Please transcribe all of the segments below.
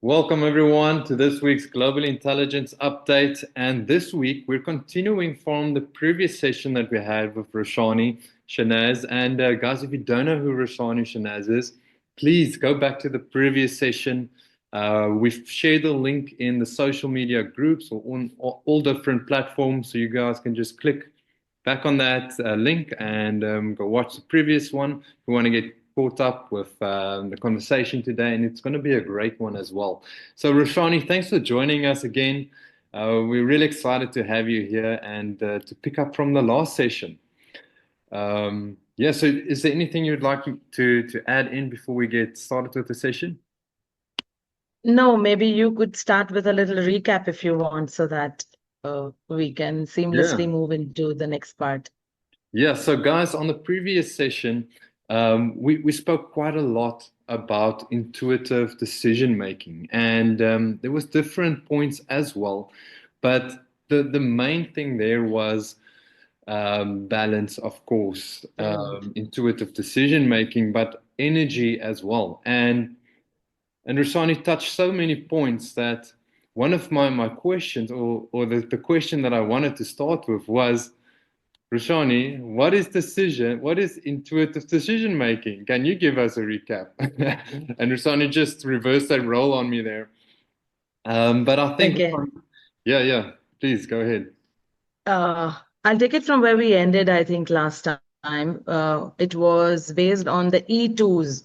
Welcome everyone to this week's Global Intelligence Update. And this week we're continuing from the previous session that we had with Roshani, Shenazz. And guys, if you don't know who Roshani, Shenazz is, please go back to the previous session. We've shared the link in the social media groups or on all different platforms, so you guys can just click back on that link and go watch the previous one if you want to get caught up with the conversation today, and it's going to be a great one as well. So Roshani, thanks for joining us again. We're really excited to have you here and to pick up from the last session. So is there anything you'd like to add in before we get started with the session? No, maybe you could start with a little recap if you want, so that we can seamlessly move into the next part. Yeah, so guys, on the previous session, we spoke quite a lot about intuitive decision making, and there was different points as well, but the main thing there was balance, of course, intuitive decision making, but energy as well. And Roshani touched so many points that one of my questions, or the question that I wanted to start with was, Roshani, what is intuitive decision making? Can you give us a recap? And Roshani just reversed that role on me there. But I think, Okay. yeah, please go ahead. I'll take it from where we ended, I think, last time. It was based on the E2s,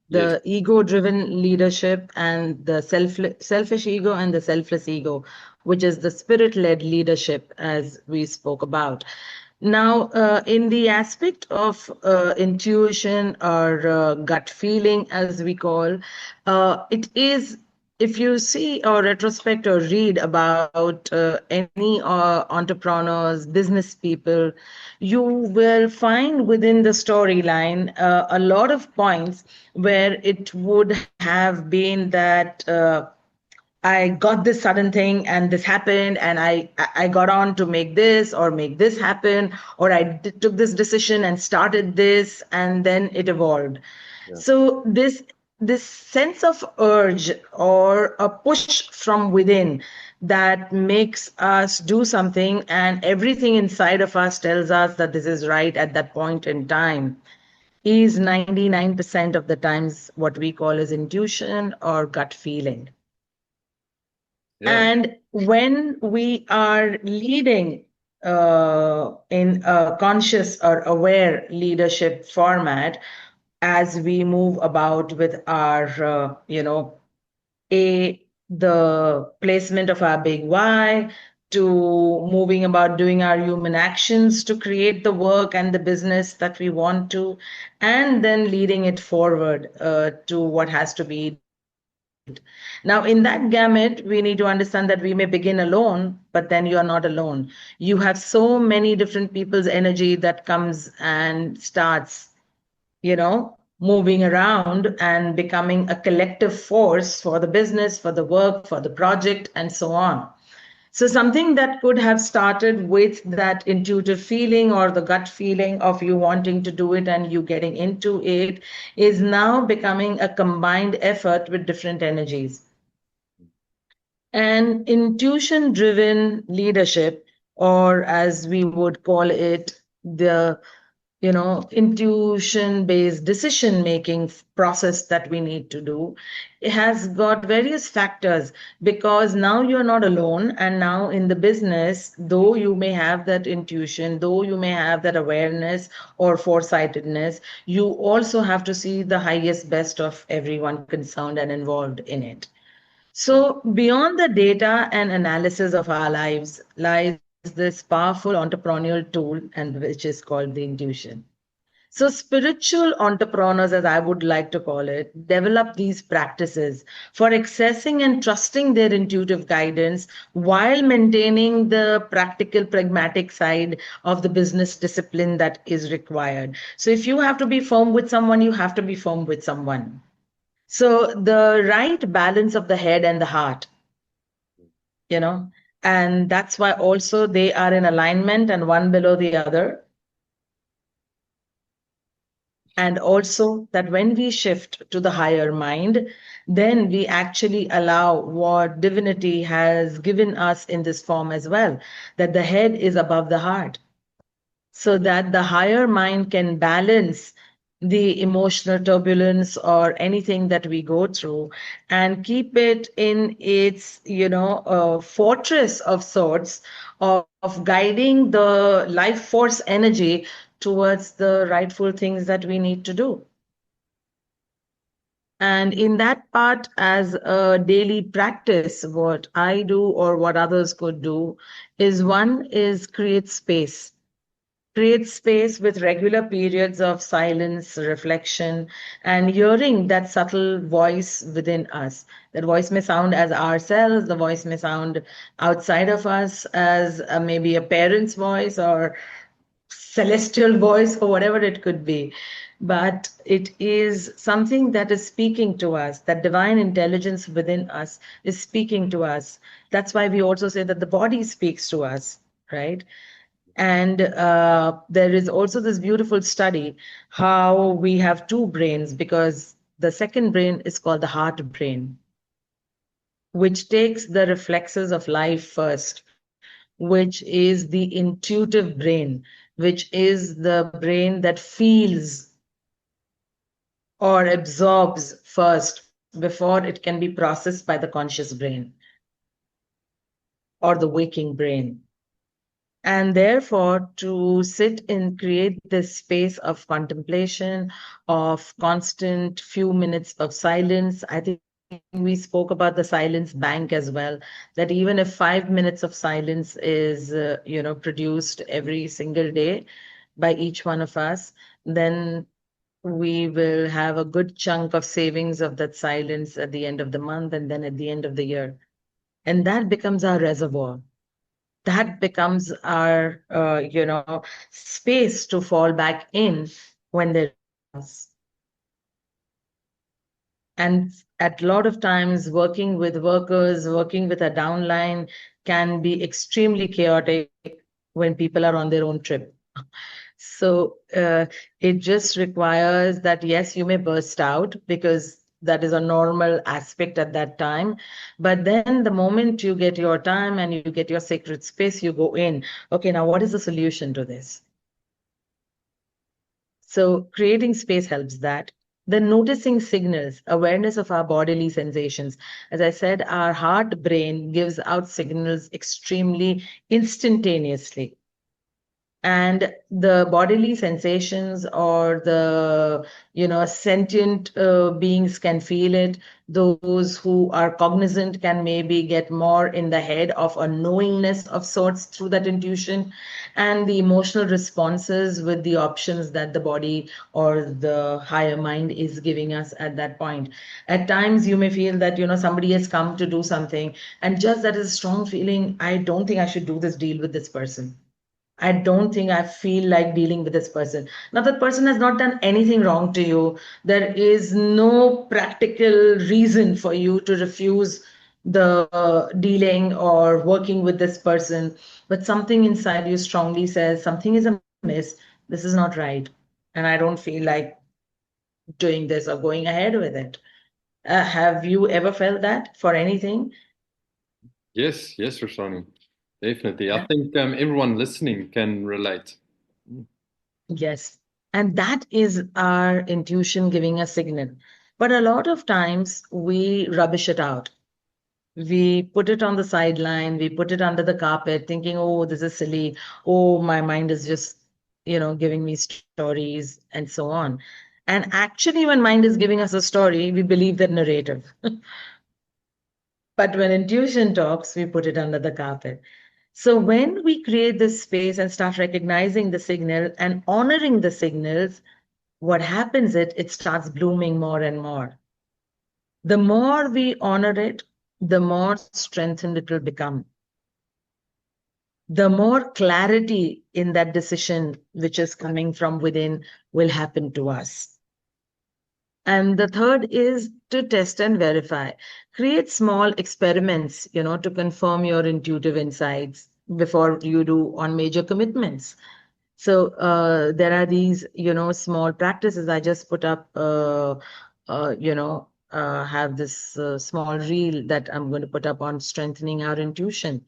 Yes. the ego-driven leadership and the selfish ego and the selfless ego, which is the spirit-led leadership, as we spoke about. Now, in the aspect of intuition or gut feeling, as we call, it is, if you see or retrospect or read about any entrepreneurs, business people, you will find within the storyline a lot of points where it would have been that I got this sudden thing and this happened, and I got on to make this or make this happen, or took this decision and started this, and then it evolved. Yeah. So this sense of urge or a push from within that makes us do something, and everything inside of us tells us that this is right at that point in time, is 99% of the times what we call as intuition or gut feeling. Yeah. And when we are leading in a conscious or aware leadership format, as we move about with our, the placement of our big why, to moving about doing our human actions to create the work and the business that we want to, and then leading it forward to what has to be. Now, in that gamut, we need to understand that we may begin alone, but then you are not alone. You have so many different people's energy that comes and starts, moving around and becoming a collective force for the business, for the work, for the project, and so on. So something that could have started with that intuitive feeling or the gut feeling of you wanting to do it and you getting into it is now becoming a combined effort with different energies. And intuition driven leadership, or as we would call it, the intuition based decision making process that we need to do, it has got various factors, because now you're not alone, and now in the business, though you may have that intuition, though you may have that awareness or foresightedness, you also have to see the highest best of everyone concerned and involved in it. So beyond the data and analysis of our lives lies this powerful entrepreneurial tool, and which is called the intuition. So, spiritual entrepreneurs, as I would like to call it, develop these practices for accessing and trusting their intuitive guidance while maintaining the practical, pragmatic side of the business discipline that is required. So, if you have to be firm with someone, you have to be firm with someone. So, the right balance of the head and the heart, and that's why also they are in alignment and one below the other. And also that when we shift to the higher mind, then we actually allow what divinity has given us in this form as well, that the head is above the heart, so that the higher mind can balance the emotional turbulence or anything that we go through and keep it in its fortress of sorts of guiding the life force energy towards the rightful things that we need to do. And in that part, as a daily practice, what I do or what others could do is, one is create space with regular periods of silence, reflection, and hearing that subtle voice within us. That voice may sound as ourselves, the voice may sound outside of us as maybe a parent's voice or celestial voice or whatever it could be. But it is something that is speaking to us, that divine intelligence within us is speaking to us. That's why we also say that the body speaks to us, right? And there is also this beautiful study how we have two brains, because the second brain is called the heart brain, which takes the reflexes of life first, which is the intuitive brain, which is the brain that feels or absorbs first before it can be processed by the conscious brain or the waking brain. And therefore, to sit and create this space of contemplation, of constant few minutes of silence. I think we spoke about the silence bank as well, that even if 5 minutes of silence is, produced every single day by each one of us, then we will have a good chunk of savings of that silence at the end of the month and then at the end of the year. And that becomes our reservoir, that becomes our space to fall back in when there is. And at a lot of times working with workers, working with a downline can be extremely chaotic when people are on their own trip. So it just requires that, yes, you may burst out because that is a normal aspect at that time. But then the moment you get your time and you get your sacred space, you go in. Okay, now what is the solution to this? So creating space helps that. Then noticing signals, awareness of our bodily sensations. As I said, our heart brain gives out signals extremely instantaneously, and the bodily sensations or the sentient beings can feel it. Those who are cognizant can maybe get more in the head of a knowingness of sorts through that intuition, and the emotional responses with the options that the body or the higher mind is giving us at that point. At times you may feel that somebody has come to do something, and just that is a strong feeling, I don't think I should do this deal with this person. I don't think I feel like dealing with this person. Now, that person has not done anything wrong to you. There is no practical reason for you to refuse the dealing or working with this person. But something inside you strongly says something is amiss. This is not right. And I don't feel like doing this or going ahead with it. Have you ever felt that for anything? Yes, yes, Roshani, definitely. I Yeah. think everyone listening can relate. Yes. And that is our intuition giving a signal. But a lot of times we rubbish it out. We put it on the sideline, we put it under the carpet, thinking, oh, this is silly. Oh, my mind is just, giving me stories and so on. And actually, when mind is giving us a story, we believe that narrative. But when intuition talks, we put it under the carpet. So when we create this space and start recognizing the signal and honoring the signals, what happens is it starts blooming more and more. The more we honor it, the more strengthened it will become. The more clarity in that decision, which is coming from within, will happen to us. And the third is to test and verify. Create small experiments, to confirm your intuitive insights before you do on major commitments. So there are these, small practices. I just put up, have this small reel that I'm going to put up on strengthening our intuition,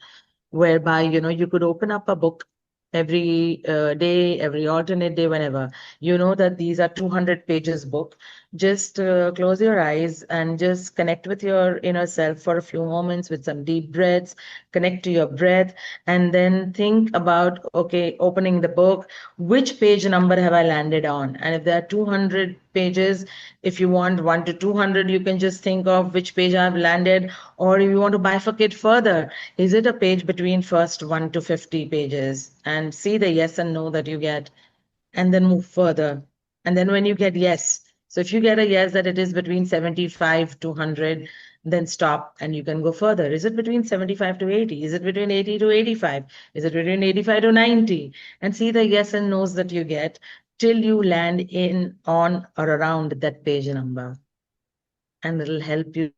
whereby, you could open up a book every day, every alternate day, whenever. You know that these are 200 pages book. Just close your eyes and just connect with your inner self for a few moments with some deep breaths, connect to your breath, and then think about, okay, opening the book, which page number have I landed on? And if there are 200 pages, if you want 1 to 200, you can just think of which page I've landed. Or if you want to bifurcate further, is it a page between first 1 to 50 pages? And see the yes and no that you get, and then move further. And then when you get yes, so if you get a yes that it is between 75 to 100, then stop and you can go further. Is it between 75 to 80? Is it between 80 to 85? Is it between 85 to 90? And see the yes and no's that you get till you land in, on, or around that page number. And it'll help you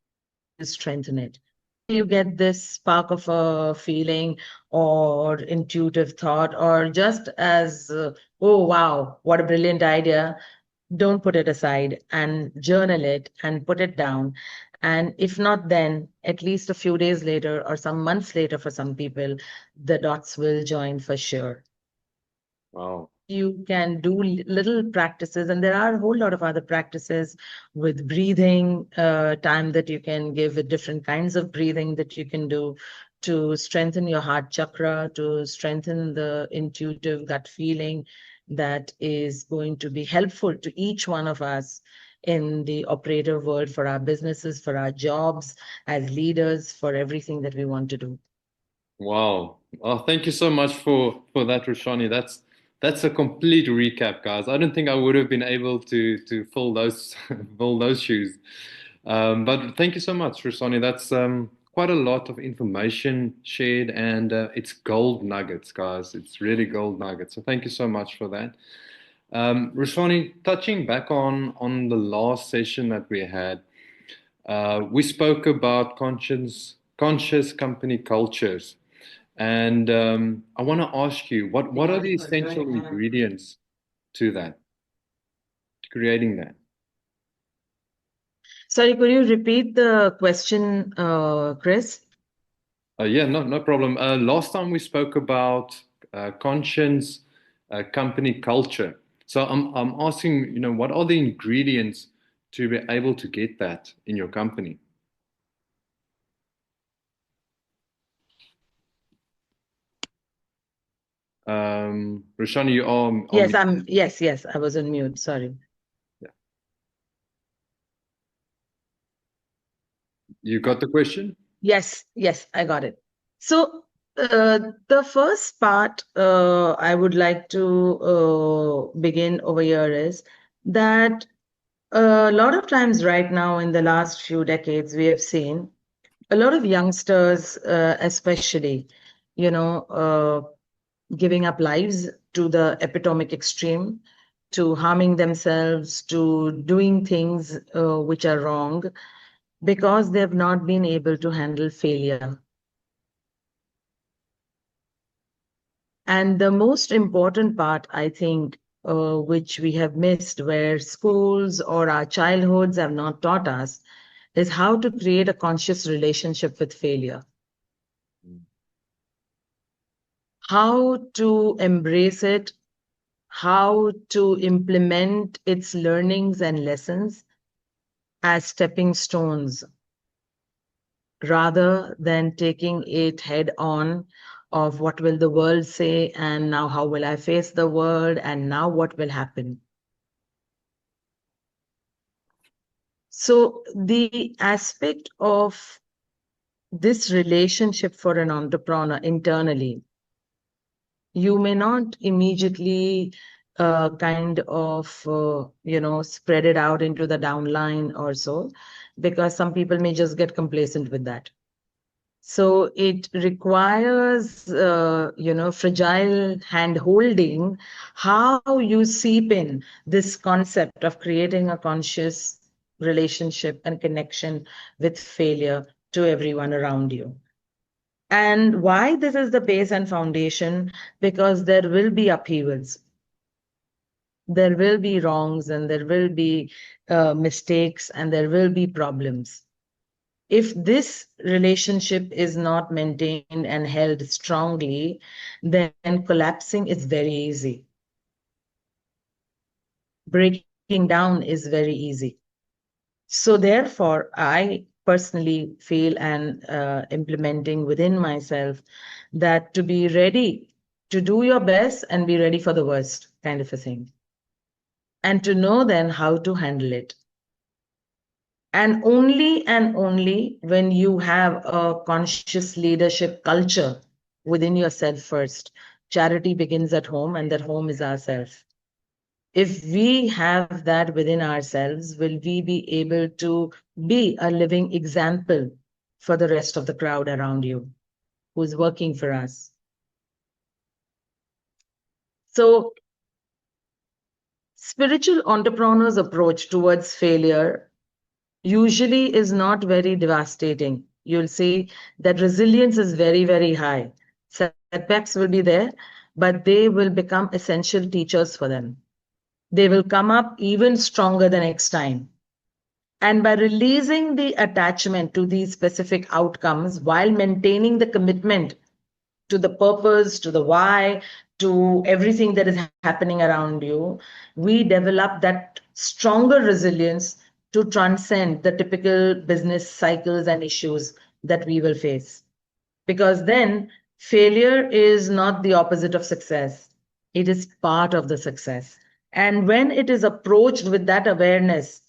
strengthen it. You get this spark of a feeling or intuitive thought, or just as, oh, wow, what a brilliant idea. Don't put it aside and journal it and put it down. And if not, then at least a few days later or some months later, for some people, the dots will join for sure. Wow. You can do little practices, and there are a whole lot of other practices with breathing, time that you can give, with different kinds of breathing that you can do to strengthen your heart chakra, to strengthen the intuitive gut feeling that is going to be helpful to each one of us in the operator world, for our businesses, for our jobs, as leaders, for everything that we want to do. Wow. Oh, thank you so much for that, Roshani. That's a complete recap, guys. I don't think I would have been able to fill those fill those shoes. But thank you so much, Roshani. That's quite a lot of information shared, and it's gold nuggets, guys. It's really gold nuggets. So thank you so much for that. Roshani, touching back on the last session that we had, we spoke about conscious company cultures. And I want to ask you, what are the essential ingredients to that, to creating that? Sorry, could you repeat the question, Chris? Yeah, no problem. Last time we spoke about conscience, company culture. So I'm asking, what are the ingredients to be able to get that in your company? Roshani, you are on Yes, mute. yes, I was on mute. Sorry. Yeah. You got the question? Yes, I got it. So, the first part I would like to begin over here is that a lot of times right now, in the last few decades, we have seen a lot of youngsters, especially, you know, giving up lives to the epitomic extreme, to harming themselves, to doing things which are wrong, because they have not been able to handle failure. And the most important part, I think, which we have missed, where schools or our childhoods have not taught us, is how to create a conscious relationship with failure, how to embrace it, how to implement its learnings and lessons as stepping stones, rather than taking it head on of what will the world say, and now how will I face the world, and now what will happen. So the aspect of this relationship for an entrepreneur internally, you may not immediately kind of spread it out into the downline or so, because some people may just get complacent with that. So it requires, fragile hand holding, how you seep in this concept of creating a conscious relationship and connection with failure to everyone around you. And why this is the base and foundation? Because there will be upheavals, there will be wrongs, and there will be mistakes, and there will be problems. If this relationship is not maintained and held strongly, then collapsing is very easy. Breaking down is very easy. So therefore, I personally feel and implementing within myself that to be ready to do your best and be ready for the worst kind of a thing. And to know then how to handle it. And only when you have a conscious leadership culture within yourself first. Charity begins at home, and that home is ourself. If we have that within ourselves, will we be able to be a living example for the rest of the crowd around you who's working for us? So, spiritual entrepreneurs' approach towards failure usually is not very devastating. You'll see that resilience is very, very high. Setbacks will be there, but they will become essential teachers for them. They will come up even stronger the next time. And by releasing the attachment to these specific outcomes while maintaining the commitment to the purpose, to the why, to everything that is happening around you, we develop that stronger resilience to transcend the typical business cycles and issues that we will face. Because then failure is not the opposite of success, it is part of the success. And when it is approached with that awareness,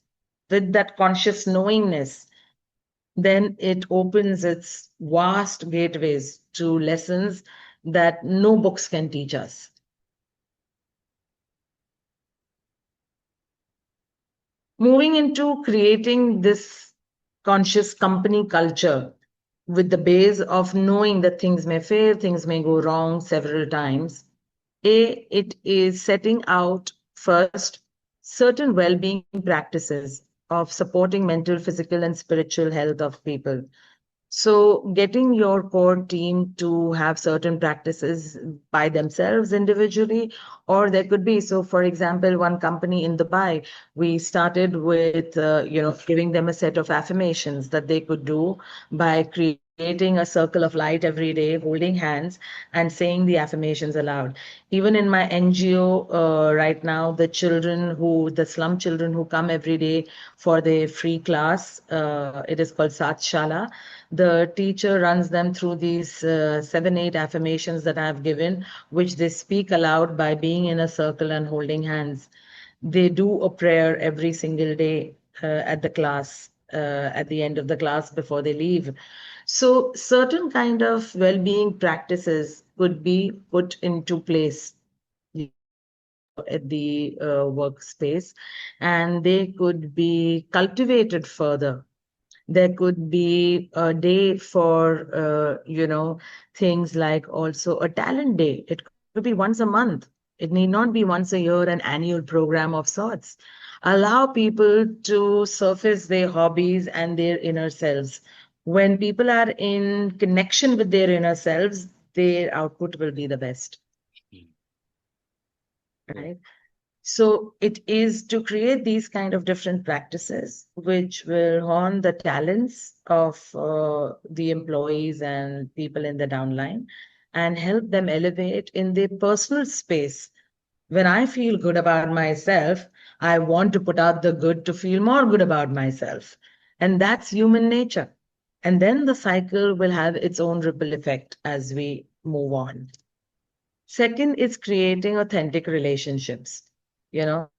with that conscious knowingness, then it opens its vast gateways to lessons that no books can teach us. Moving into creating this conscious company culture with the base of knowing that things may fail, things may go wrong several times. It is setting out first certain well-being practices of supporting mental, physical, and spiritual health of people. So, getting your core team to have certain practices by themselves individually, or there could be. So, for example, one company in Dubai, we started with, giving them a set of affirmations that they could do by creating a circle of light every day, holding hands, and saying the affirmations aloud. Even in my NGO right now, the slum children who come every day for their free class, it is called Sat Shala. The teacher runs them through these 7, 8 affirmations that I've given, which they speak aloud by being in a circle and holding hands. They do a prayer every single day at the class, at the end of the class before they leave. So, certain kind of well-being practices could be put into place at the workspace, and they could be cultivated further. There could be a day for things like also a talent day. It could be once a month. It need not be once a year, an annual program of sorts. Allow people to surface their hobbies and their inner selves. When people are in connection with their inner selves, their output will be the best. Right? So it is to create these kind of different practices which will hone the talents of the employees and people in the downline and help them elevate in their personal space. When I feel good about myself, I want to put out the good to feel more good about myself. And that's human nature. And then the cycle will have its own ripple effect as we move on. Second is creating authentic relationships. You know,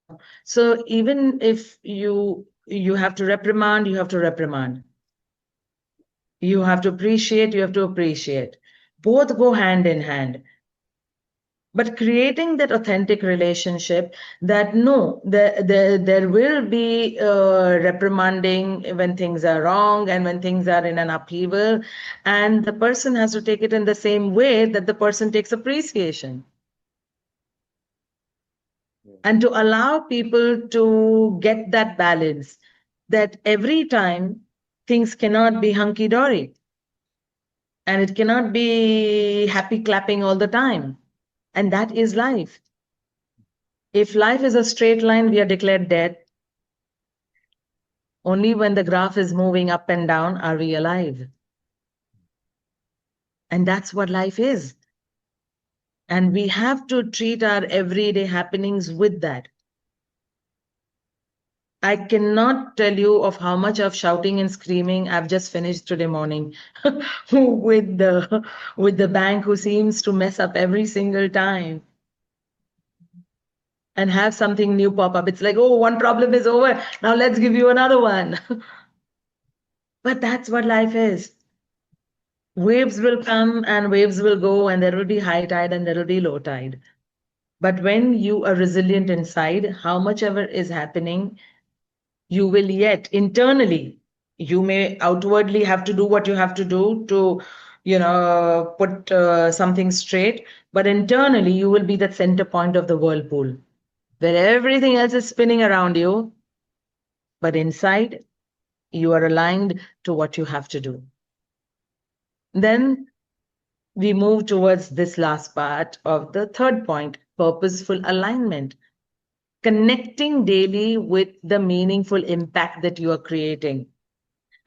so even if you have to reprimand, you have to reprimand. You have to appreciate, you have to appreciate. Both go hand in hand. But creating that authentic relationship that no, there will be reprimanding when things are wrong and when things are in an upheaval, and the person has to take it in the same way that the person takes appreciation. And to allow people to get that balance, that every time things cannot be hunky dory. And it cannot be happy clapping all the time. And that is life. If life is a straight line, we are declared dead. Only when the graph is moving up and down are we alive. And that's what life is. And we have to treat our everyday happenings with that. I cannot tell you of how much of shouting and screaming I've just finished today morning with the bank who seems to mess up every single time and have something new pop up. It's like, oh, one problem is over. Now let's give you another one. But that's what life is. Waves will come and waves will go, and there will be high tide and there will be low tide. But when you are resilient inside, how much ever is happening, you will yet internally, you may outwardly have to do what you have to do to, put something straight, but internally you will be the center point of the whirlpool where everything else is spinning around you, but inside you are aligned to what you have to do. Then we move towards this last part of the third point, purposeful alignment. Connecting daily with the meaningful impact that you are creating.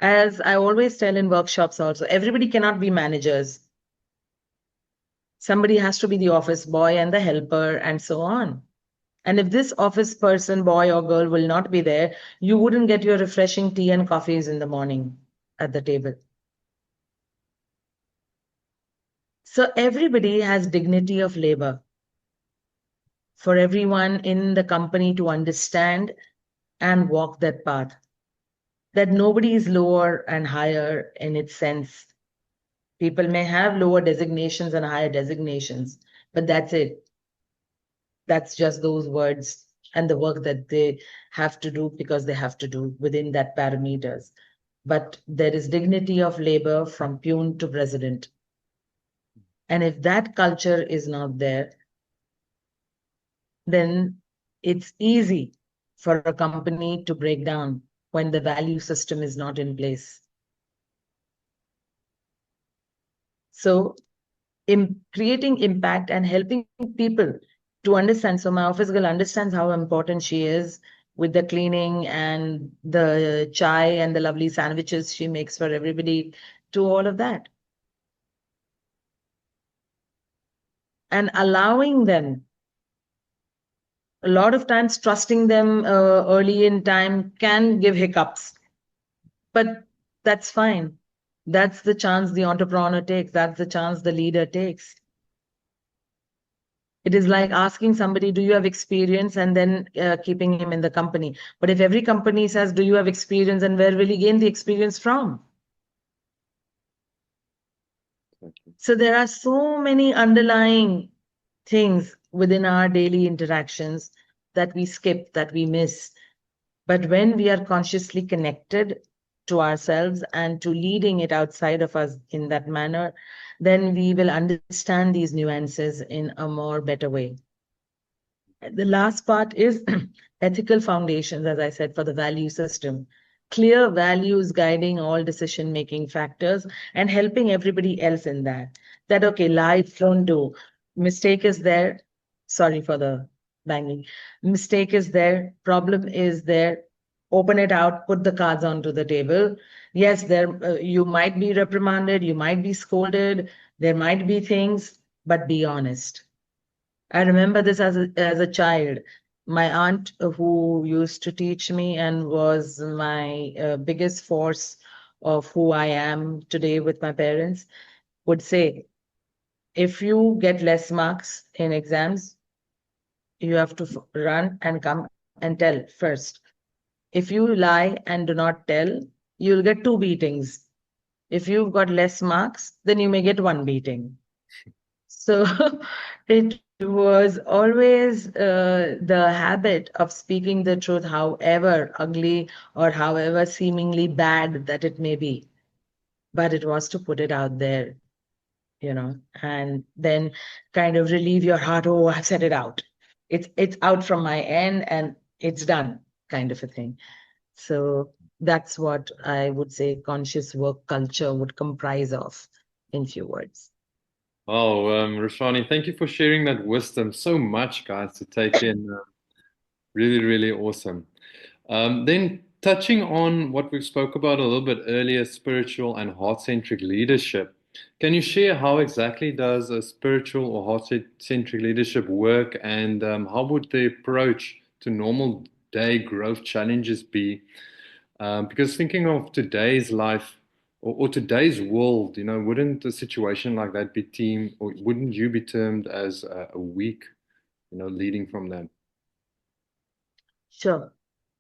As I always tell in workshops also, everybody cannot be managers. Somebody has to be the office boy and the helper and so on. And if this office person, boy or girl, will not be there, you wouldn't get your refreshing tea and coffees in the morning at the table. So everybody has dignity of labor. For everyone in the company to understand and walk that path. That nobody is lower and higher in its sense. People may have lower designations and higher designations, but that's it. That's just those words and the work that they have to do because they have to do within that parameters. But there is dignity of labor from peon to president. And if that culture is not there, then it's easy for a company to break down when the value system is not in place. So creating impact and helping people to understand. So my office girl understands how important she is with the cleaning and the chai and the lovely sandwiches she makes for everybody, to all of that. And allowing them, a lot of times trusting them early in time can give hiccups, but that's fine. That's the chance the entrepreneur takes. That's the chance the leader takes. It is like asking somebody, do you have experience, and then keeping him in the company. But if every company says, do you have experience, and where will he gain the experience from? So there are so many underlying things within our daily interactions that we skip, that we miss. But when we are consciously connected to ourselves and to leading it outside of us in that manner, then we will understand these nuances in a more better way. The last part is ethical foundations, as I said, for the value system. Clear values guiding all decision-making factors and helping everybody else in that. That, okay, life don't do. Mistake is there. Sorry for the banging. Mistake is there. Problem is there. Open it out, put the cards onto the table. Yes, there you might be reprimanded, you might be scolded, there might be things, but be honest. I remember this as a child. My aunt, who used to teach me and was my biggest force of who I am today with my parents, would say, if you get less marks in exams, you have to run and come and tell first. If you lie and do not tell, you'll get 2 beatings. If you've got less marks, then you may get 1 beating. So it was always the habit of speaking the truth, however ugly or however seemingly bad that it may be. But it was to put it out there, and then kind of relieve your heart. Oh, I've said it out. It's out from my end and it's done, kind of a thing. So that's what I would say conscious work culture would comprise of in few words. Oh, Roshani, thank you for sharing that wisdom. So much, guys, to take in. Really, really awesome. Then touching on what we spoke about a little bit earlier, spiritual and heart-centric leadership. Can you share how exactly does a spiritual or heart-centric leadership work, and how would the approach to normal day growth challenges be? Because thinking of today's life or today's world, wouldn't a situation like that be or wouldn't you be termed as a weak, leading from that? Sure.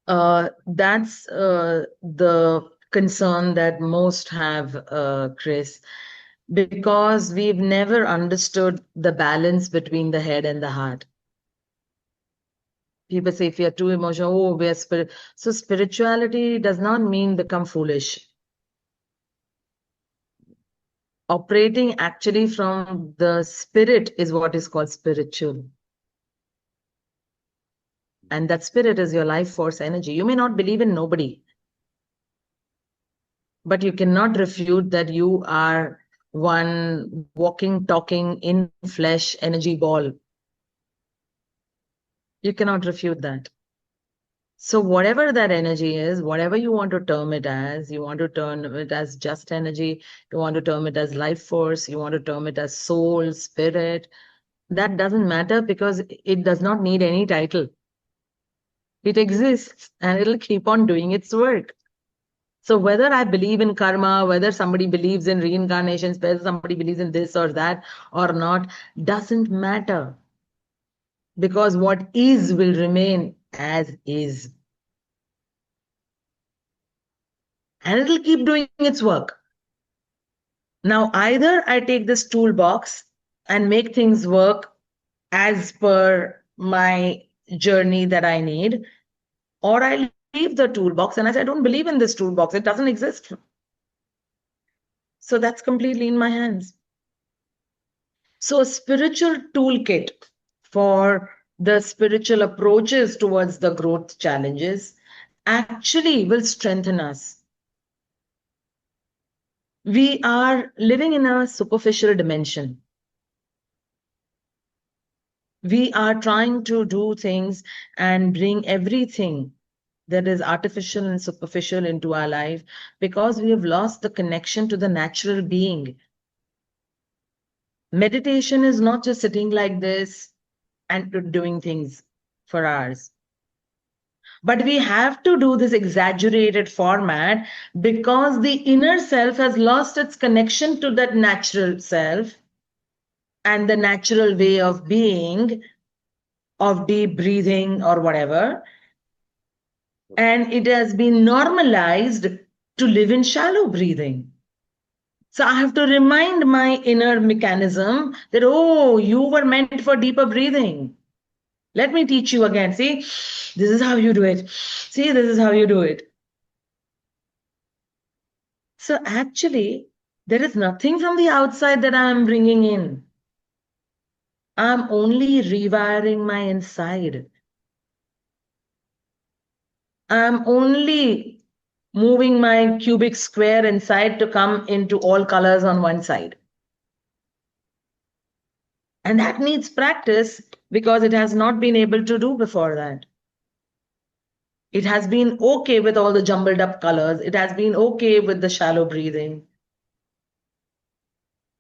That's the concern that most have, Chris, because we've never understood the balance between the head and the heart. People say if you're too emotional, oh, we're spirit. So spirituality does not mean become foolish. Operating actually from the spirit is what is called spiritual. And that spirit is your life force energy. You may not believe in nobody, but you cannot refute that you are one walking, talking in flesh energy ball. You cannot refute that. So whatever that energy is, whatever you want to term it as, you want to term it as just energy, you want to term it as life force, you want to term it as soul, spirit, that doesn't matter because it does not need any title. It exists and it'll keep on doing its work. So whether I believe in karma, whether somebody believes in reincarnations, whether somebody believes in this or that or not, doesn't matter. Because what is will remain as is. And it'll keep doing its work. Now, either I take this toolbox and make things work as per my journey that I need, or I leave the toolbox and I say, I don't believe in this toolbox. It doesn't exist. So that's completely in my hands. So a spiritual toolkit for the spiritual approaches towards the growth challenges actually will strengthen us. We are living in a superficial dimension. We are trying to do things and bring everything that is artificial and superficial into our life because we have lost the connection to the natural being. Meditation is not just sitting like this and doing things for hours. But we have to do this exaggerated format because the inner self has lost its connection to that natural self and the natural way of being, of deep breathing or whatever. And it has been normalized to live in shallow breathing. So I have to remind my inner mechanism that, oh, you were meant for deeper breathing. Let me teach you again. See, this is how you do it. See, this is how you do it. So actually, there is nothing from the outside that I'm bringing in. I'm only rewiring my inside. I'm only moving my cubic square inside to come into all colors on one side. And that needs practice because it has not been able to do before that. It has been okay with all the jumbled up colors. It has been okay with the shallow breathing.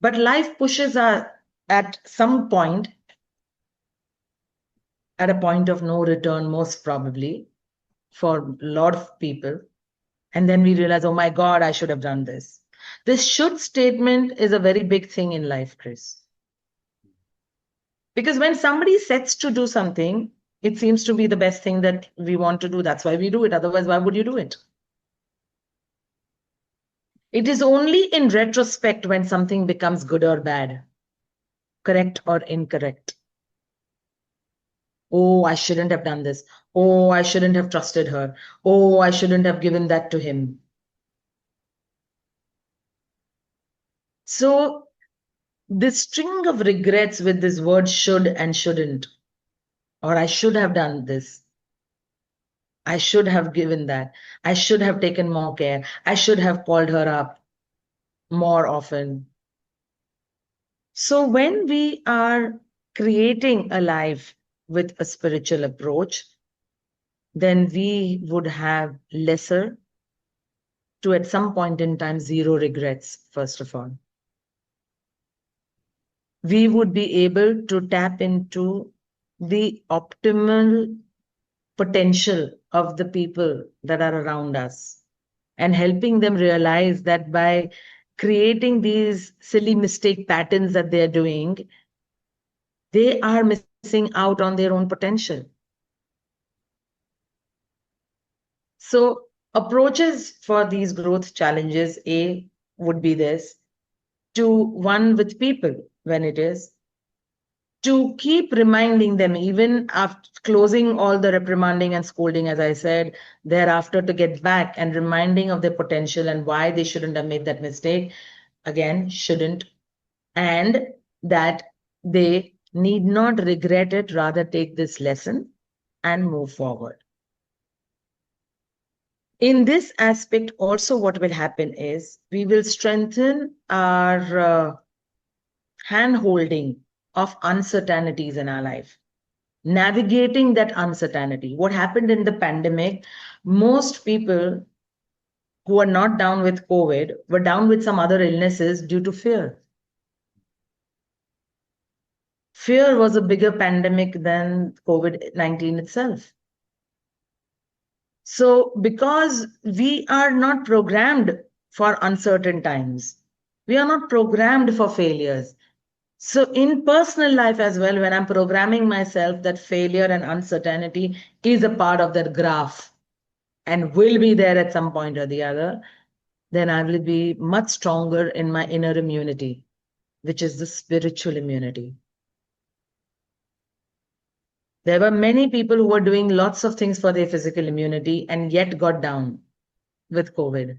But life pushes us at some point, at a point of no return, most probably, for a lot of people. And then we realize, oh my God, I should have done this. This should statement is a very big thing in life, Chris. Because when somebody sets to do something, it seems to be the best thing that we want to do. That's why we do it. Otherwise, why would you do it? It is only in retrospect when something becomes good or bad, correct or incorrect. Oh, I shouldn't have done this. Oh, I shouldn't have trusted her. Oh, I shouldn't have given that to him. So this string of regrets with this word should and shouldn't, or I should have done this. I should have given that. I should have taken more care. I should have called her up more often. So when we are creating a life with a spiritual approach, then we would have lesser to at some point in time zero regrets, first of all. We would be able to tap into the optimal potential of the people that are around us and helping them realize that by creating these silly mistake patterns that they're doing, they are missing out on their own potential. So, approaches for these growth challenges, A, would be this: to one with people when it is, to keep reminding them, even after closing all the reprimanding and scolding, as I said, thereafter to get back and reminding of their potential and why they shouldn't have made that mistake. Again, shouldn't, and that they need not regret it, rather take this lesson and move forward. In this aspect, also, what will happen is we will strengthen our hand holding of uncertainties in our life, navigating that uncertainty. What happened in the pandemic, most people who are not down with COVID were down with some other illnesses due to fear. Fear was a bigger pandemic than COVID-19 itself. So, because we are not programmed for uncertain times, we are not programmed for failures. So, in personal life as well, when I'm programming myself that failure and uncertainty is a part of that graph and will be there at some point or the other, then I will be much stronger in my inner immunity, which is the spiritual immunity. There were many people who were doing lots of things for their physical immunity and yet got down with COVID.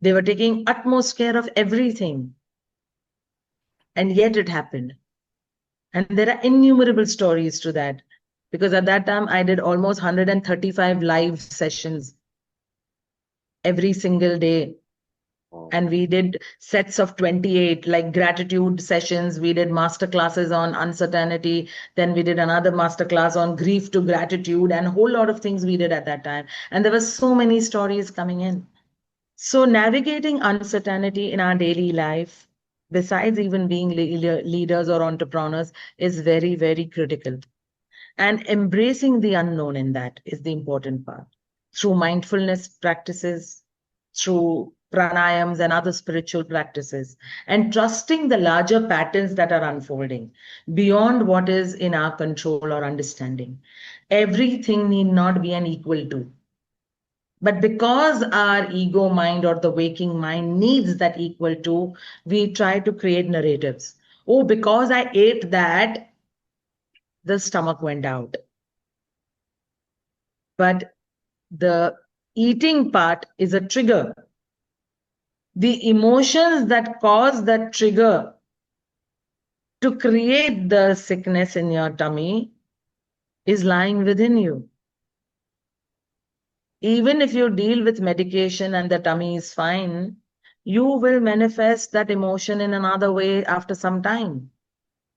They were taking utmost care of everything, and yet it happened. And there are innumerable stories to that, because at that time I did almost 135 live sessions every single day. And we did sets of 28, like gratitude sessions. We did master classes on uncertainty. Then we did another master class on grief to gratitude, and a whole lot of things we did at that time. And there were so many stories coming in. So navigating uncertainty in our daily life, besides even being leaders or entrepreneurs, is very, very critical. And embracing the unknown in that is the important part. Through mindfulness practices, through pranayams and other spiritual practices, and trusting the larger patterns that are unfolding beyond what is in our control or understanding. Everything need not be an equal to. But because our ego mind or the waking mind needs that equal to, we try to create narratives. Oh, because I ate that, the stomach went out. But the eating part is a trigger. The emotions that cause that trigger to create the sickness in your tummy is lying within you. Even if you deal with medication and the tummy is fine, you will manifest that emotion in another way after some time.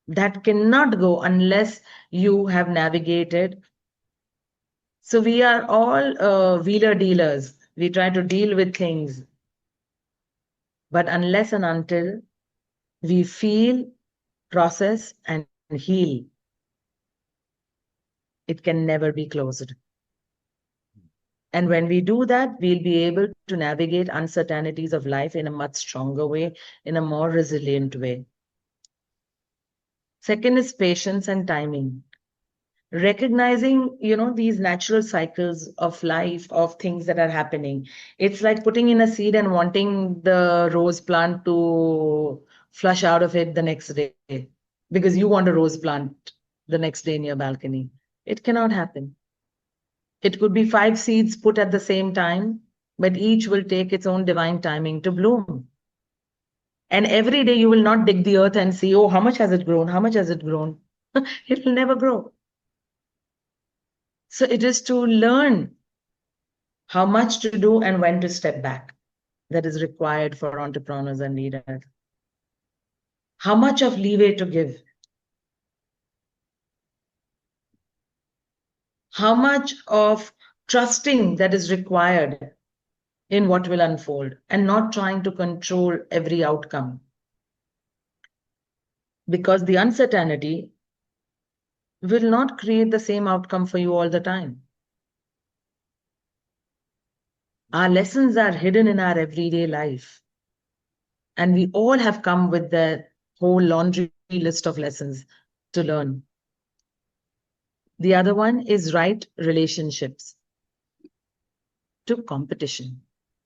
That cannot go unless you have navigated. So we are all wheeler dealers. We try to deal with things. But unless and until we feel, process, and heal, it can never be closed. And when we do that, we'll be able to navigate uncertainties of life in a much stronger way, in a more resilient way. Second is patience and timing. Recognizing, these natural cycles of life, of things that are happening. It's like putting in a seed and wanting the rose plant to flush out of it the next day because you want a rose plant the next day in your balcony. It cannot happen. It could be 5 seeds put at the same time, but each will take its own divine timing to bloom. And every day you will not dig the earth and see, oh, how much has it grown? How much has it grown? It will never grow. So it is to learn how much to do and when to step back. that is required for entrepreneurs and leaders? How much of leeway to give? How much of trusting that is required in what will unfold, and not trying to control every outcome? Because the uncertainty will not create the same outcome for you all the time. Our lessons are hidden in our everyday life. And we all have come with the whole laundry list of lessons to learn. The other one is right relationships to competition.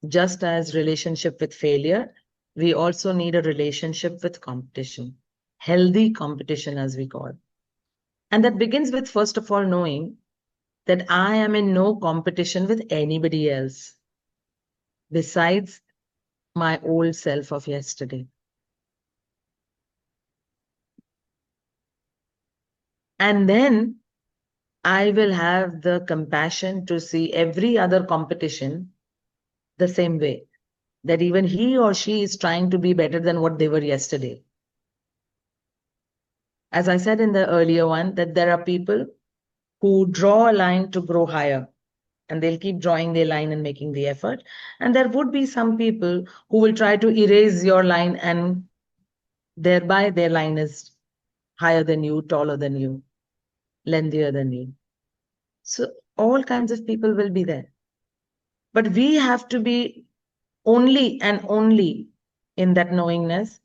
Just as relationship with failure, we also need a relationship with competition. Healthy competition, as we call. And that begins with, first of all, knowing that I am in no competition with anybody else besides my old self of yesterday. And then I will have the compassion to see every other competition the same way, that even he or she is trying to be better than what they were yesterday. As I said in the earlier one, that there are people who draw a line to grow higher, and they'll keep drawing their line and making the effort. And there would be some people who will try to erase your line, and thereby their line is higher than you, taller than you, lengthier than you. So all kinds of people will be there. But we have to be only and only in that knowingness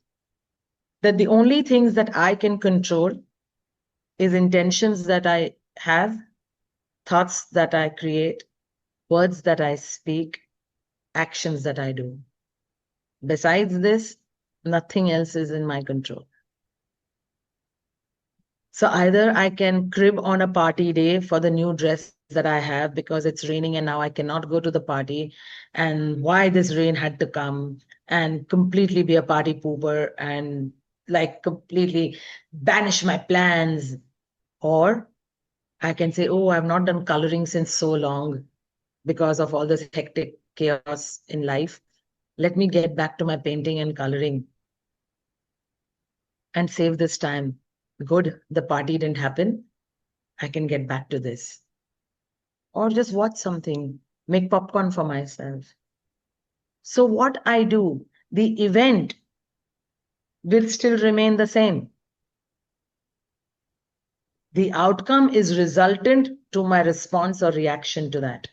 that the only things that I can control is intentions that I have, thoughts that I create, words that I speak, actions that I do. Besides this, nothing else is in my control. So either I can crib on a party day for the new dress that I have because it's raining and now I cannot go to the party, and why this rain had to come, and completely be a party pooper and like completely banish my plans. Or I can say, oh, I've not done coloring since so long because of all this hectic chaos in life. Let me get back to my painting and coloring and save this time. Good, the party didn't happen. I can get back to this. Or just watch something, make popcorn for myself. So what I do, the event will still remain the same. The outcome is resultant to my response or reaction to that.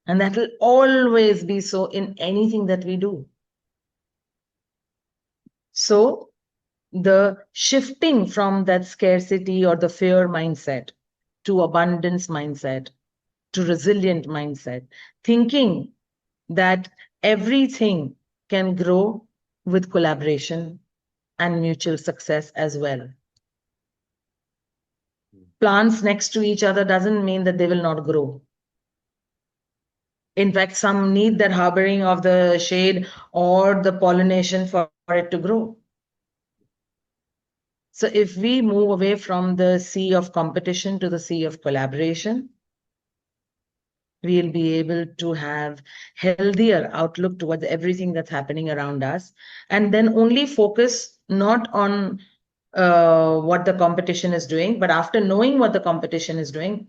And that will always be so in anything that we do. So the shifting from that scarcity or the fear mindset to abundance mindset, to resilient mindset, thinking that everything can grow with collaboration and mutual success as well. Plants next to each other doesn't mean that they will not grow. In fact, some need that harboring of the shade or the pollination for it to grow. So if we move away from the sea of competition to the sea of collaboration, we'll be able to have healthier outlook towards everything that's happening around us, and then only focus not on what the competition is doing, but after knowing what the competition is doing,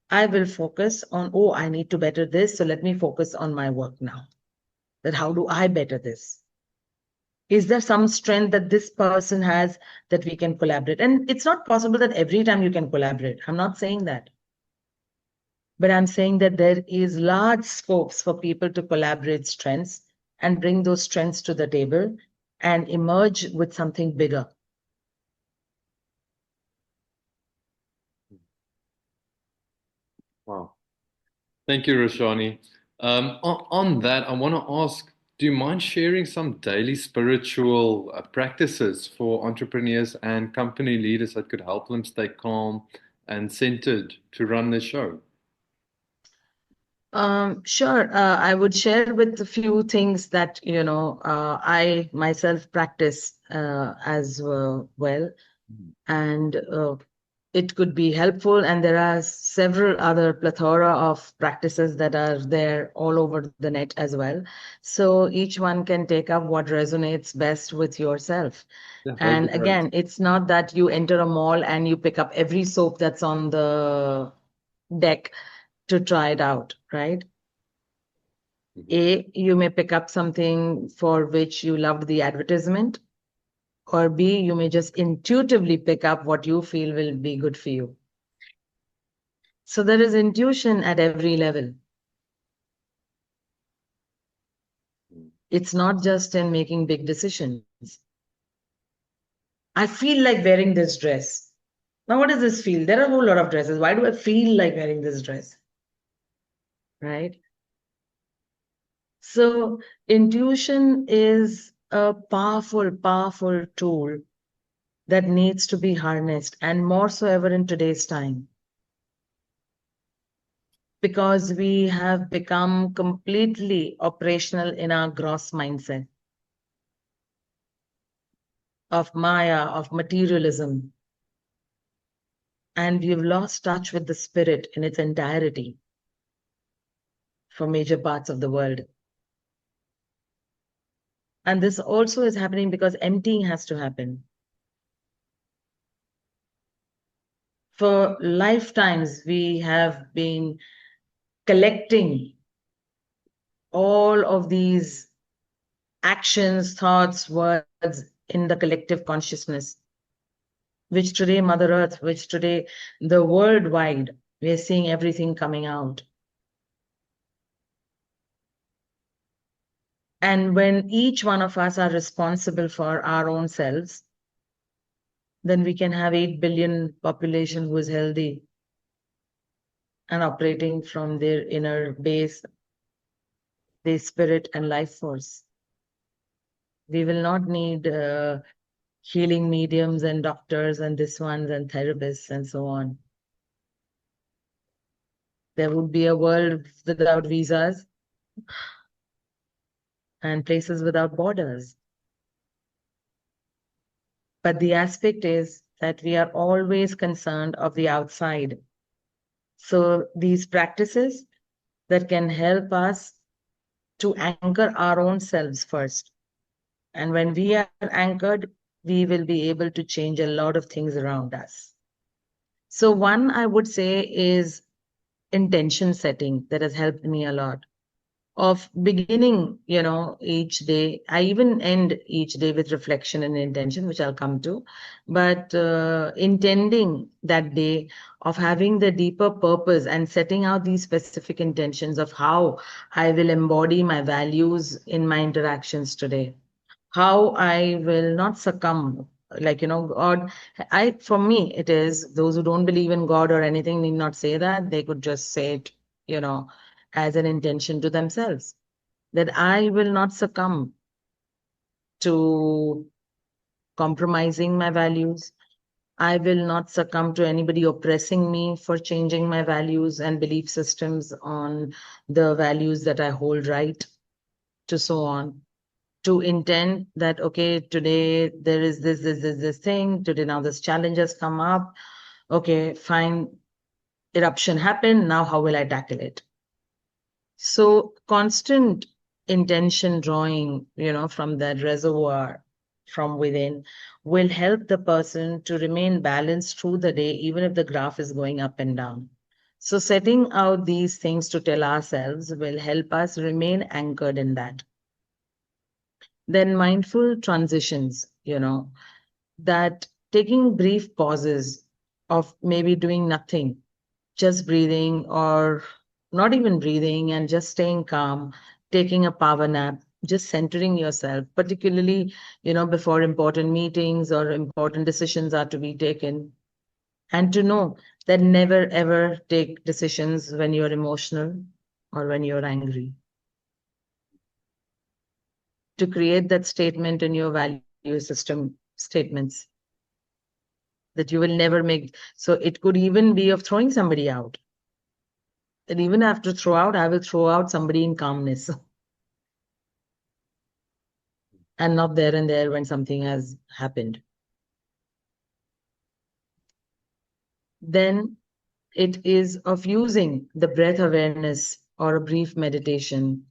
I will focus on, oh, I need to better this, so let me focus on my work now. That how do I better this? Is there some strength that this person has that we can collaborate? And it's not possible that every time you can collaborate. I'm not saying that. But I'm saying that there is large scopes for people to collaborate strengths and bring those strengths to the table and emerge with something bigger. Wow. Thank you, Roshani. On that, I want to ask, do you mind sharing some daily spiritual practices for entrepreneurs and company leaders that could help them stay calm and centered to run the show? Sure. I would share with a few things that, I myself practice as well. And it could be helpful, and there are several other plethora of practices that are there all over the net as well. So each one can take up what resonates best with yourself. Yeah, And those are great. again, it's not that you enter a mall and you pick up every soap that's on the deck to try it out, right? A, you may pick up something for which you loved the advertisement, or B, you may just intuitively pick up what you feel will be good for you. So there is intuition at every level. It's not just in making big decisions. I feel like wearing this dress. Now, what does this feel? There are a whole lot of dresses. Why do I feel like wearing this dress? Right? So intuition is a powerful, powerful tool that needs to be harnessed, and more so ever in today's time, because we have become completely operational in our gross mindset of Maya, of materialism, and we've lost touch with the spirit in its entirety for major parts of the world. And this also is happening because emptying has to happen. For lifetimes, we have been collecting all of these actions, thoughts, words in the collective consciousness, which today, Mother Earth, which today, the worldwide, we are seeing everything coming out. And when each one of us are responsible for our own selves, then we can have 8 billion population who is healthy and operating from their inner base, their spirit and life force. We will not need healing mediums and doctors and this ones and therapists and so on. There would be a world without visas and places without borders. But the aspect is that we are always concerned of the outside. So these practices that can help us to anchor our own selves first. And when we are anchored, we will be able to change a lot of things around us. So one, I would say, is intention setting that has helped me a lot. Of beginning, each day, I even end each day with reflection and intention, which I'll come to, but intending that day, of having the deeper purpose and setting out these specific intentions of how I will embody my values in my interactions today, how I will not succumb. Like, God, for me, it is those who don't believe in God or anything need not say that. They could just say it, as an intention to themselves, that I will not succumb to compromising my values. I will not succumb to anybody oppressing me for changing my values and belief systems on the values that I hold right, to so on. To intend that, okay, today there is this thing, today now this challenge has come up. Okay, fine, eruption happened, now how will I tackle it? So constant intention drawing, from that reservoir from within will help the person to remain balanced through the day, even if the graph is going up and down. So setting out these things to tell ourselves will help us remain anchored in that. Then mindful transitions, that taking brief pauses of maybe doing nothing, just breathing or not even breathing and just staying calm, taking a power nap, just centering yourself, particularly, before important meetings or important decisions are to be taken. And to know that never ever take decisions when you're emotional or when you're angry. To create that statement in your value system statements that you will never make. So it could even be of throwing somebody out. And even after throw out, I will throw out somebody in calmness and not there and there when something has happened. Then it is of using the breath awareness or a brief meditation,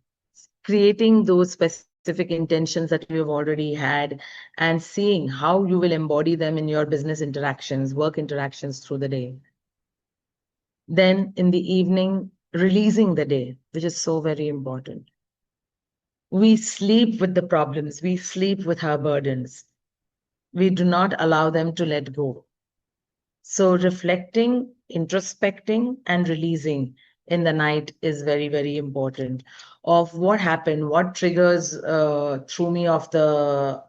creating those specific intentions that you have already had, and seeing how you will embody them in your business interactions, work interactions through the day. Then in the evening, releasing the day, which is so very important. We sleep with the problems, we sleep with our burdens. We do not allow them to let go. So reflecting, introspecting, and releasing in the night is very, very important. Of what happened, what triggers threw me off the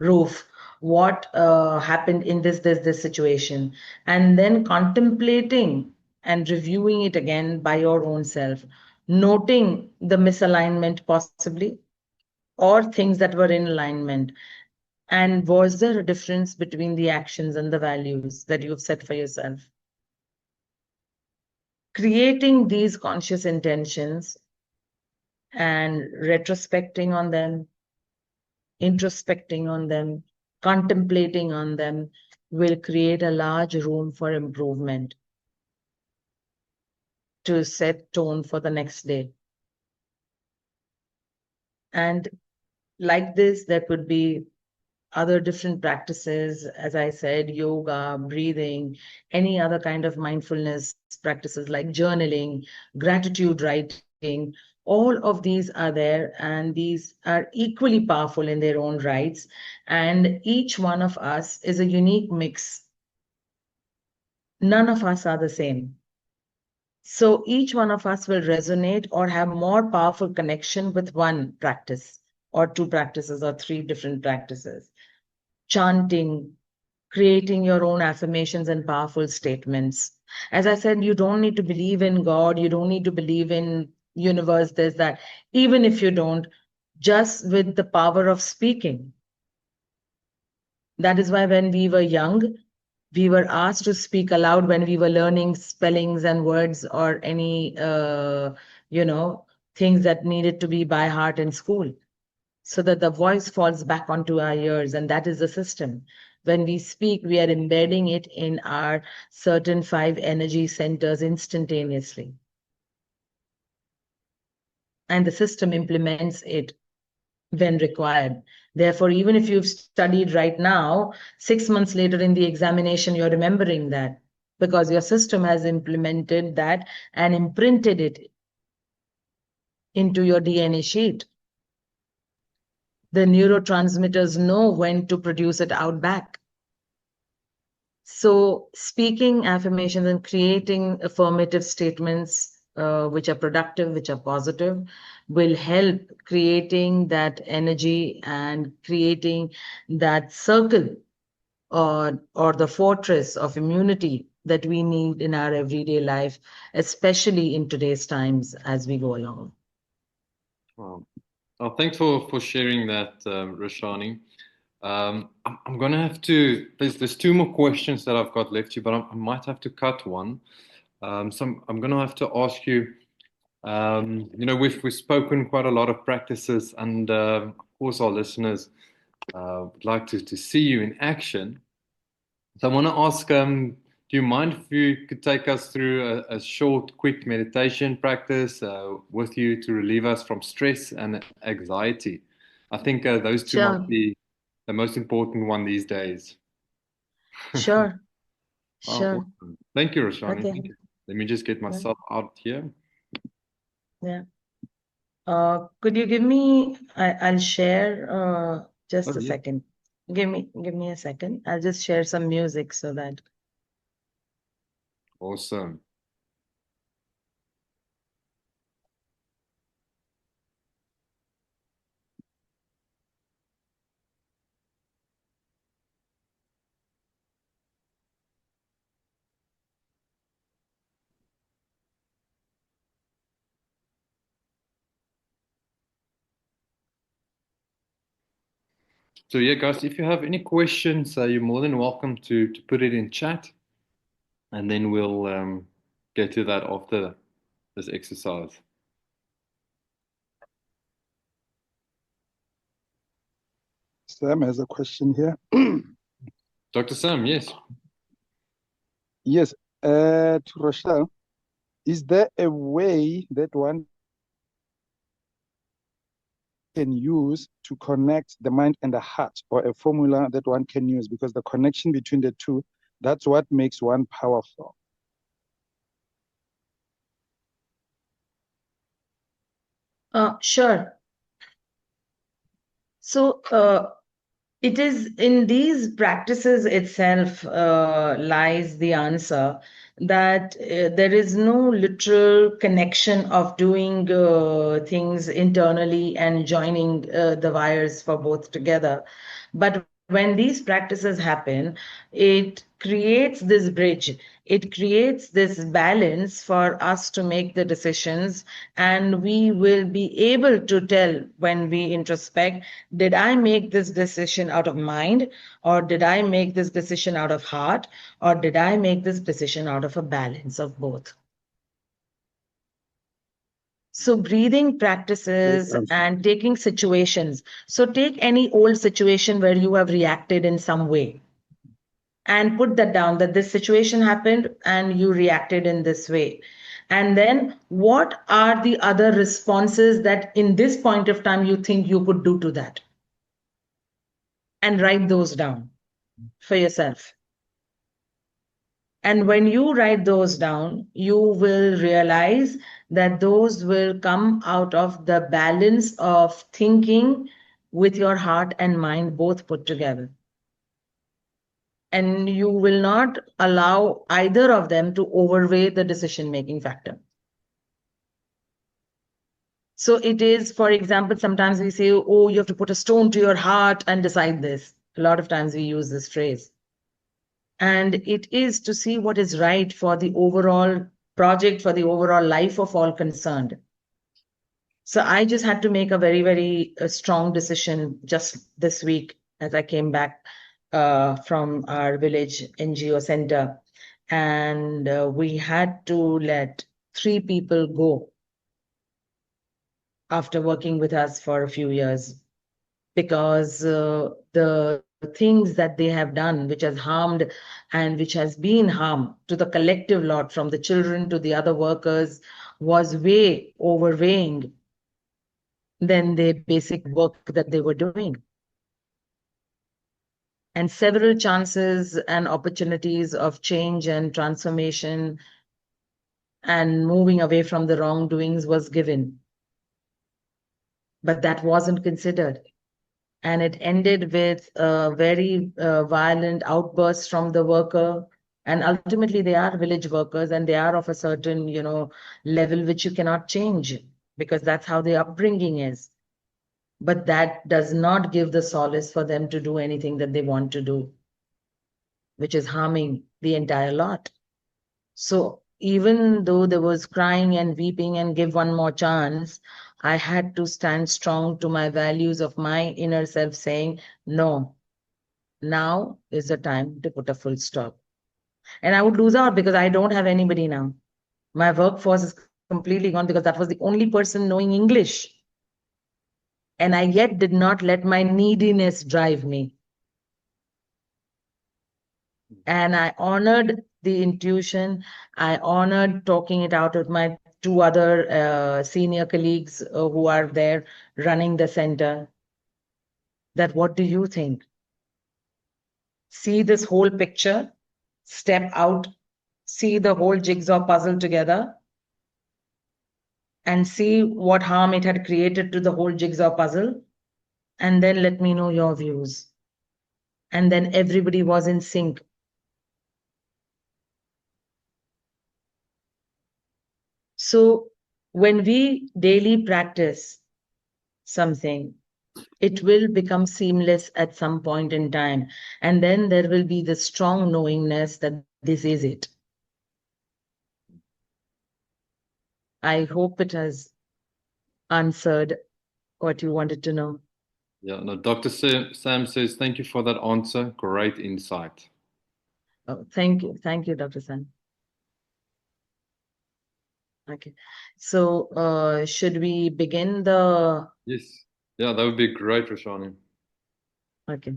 roof, what happened in this situation, and then contemplating and reviewing it again by your own self, noting the misalignment possibly or things that were in alignment. And was there a difference between the actions and the values that you've set for yourself? Creating these conscious intentions and retrospecting on them, introspecting on them, contemplating on them will create a large room for improvement to set tone for the next day. And like this, there could be other different practices, as I said, yoga, breathing, any other kind of mindfulness practices like journaling, gratitude writing. All of these are there, and these are equally powerful in their own rights. And each one of us is a unique mix. None of us are the same. So each one of us will resonate or have more powerful connection with one practice or two practices or three different practices. Chanting, creating your own affirmations and powerful statements. As I said, you don't need to believe in God, you don't need to believe in universe, there's that. Even if you don't, just with the power of speaking. That is why when we were young, we were asked to speak aloud when we were learning spellings and words or any, things that needed to be by heart in school, so that the voice falls back onto our ears. And that is the system. When we speak, we are embedding it in our certain 5 energy centers instantaneously. And the system implements it when required. Therefore, even if you've studied right now, 6 months later in the examination, you're remembering that because your system has implemented that and imprinted it into your DNA sheet. The neurotransmitters know when to produce it out back. So speaking affirmations and creating affirmative statements which are productive, which are positive, will help creating that energy and creating that circle or the fortress of immunity that we need in our everyday life, especially in today's times as we go along. Wow. Well, thanks for sharing that, Roshani. I'm going to have to, there's 2 more questions that I've got left here, but I might have to cut one. So I'm going to have to ask you, we've spoken quite a lot of practices, and of course our listeners would like to see you in action. So I want to ask, do you mind if you could take us through a short, quick meditation practice with you to relieve us from stress and anxiety? I think those 2 Sure. might be the most important one these days. Sure. Oh, Sure. awesome. Thank you, Roshani. Okay. Thank you. Let me just get myself out here. Yeah. Could you give me, I'll share just Oh, a yeah. second. Give me a second. I'll just share some music so that. Awesome. So yeah, guys, if you have any questions, you're more than welcome to put it in chat, and then we'll get to that after this exercise. Sam has a question here. Dr. Sam, yes. Yes, To Rochelle, is there a way that one can use to connect the mind and the heart, or a formula that one can use? Because the connection between the two, that's what makes one powerful. Sure. So it is in these practices itself lies the answer that there is no literal connection of doing things internally and joining the wires for both together. But when these practices happen, it creates this bridge. It creates this balance for us to make the decisions, and we will be able to tell when we introspect, did I make this decision out of mind, or did I make this decision out of heart, or did I make this decision out of a balance of both? So breathing practices and taking situations. So take any old situation where you have reacted in some way and put that down, that this situation happened and you reacted in this way. And then what are the other responses that in this point of time you think you could do to that? And write those down for yourself. And when you write those down, you will realize that those will come out of the balance of thinking with your heart and mind both put together. And you will not allow either of them to overweigh the decision-making factor. So it is, for example, sometimes we say, oh, you have to put a stone to your heart and decide this. A lot of times we use this phrase. And it is to see what is right for the overall project, for the overall life of all concerned. So I just had to make a very, very strong decision just this week as I came back from our village NGO center. And we had to let 3 people go after working with us for a few years, because the things that they have done, which has harmed and which has been harm to the collective lot, from the children to the other workers, was way overweighing than the basic work that they were doing. And several chances and opportunities of change and transformation and moving away from the wrongdoings was given. But that wasn't considered. And it ended with a very violent outbursts from the worker. And ultimately, they are village workers, and they are of a certain, level which you cannot change, because that's how their upbringing is. But that does not give the solace for them to do anything that they want to do, which is harming the entire lot. So even though there was crying and weeping and give one more chance, I had to stand strong to my values of my inner self, saying, no, now is the time to put a full stop. And I would lose out because I don't have anybody now. My workforce is completely gone because that was the only person knowing English. And I yet did not let my neediness drive me. And I honored the intuition. I honored talking it out with my 2 other senior colleagues who are there running the center. That what do you think? See this whole picture, step out, see the whole jigsaw puzzle together, and see what harm it had created to the whole jigsaw puzzle. And then let me know your views. And then everybody was in sync. So when we daily practice something, it will become seamless at some point in time. And then there will be the strong knowingness that this is it. I hope it has answered what you wanted to know. Yeah, no, Dr. Sam says, thank you for that answer. Great insight. Oh, thank you. Thank you, Dr. Sam. Okay. So should we begin the... Yes. Yeah, that would be great, Roshani. Okay.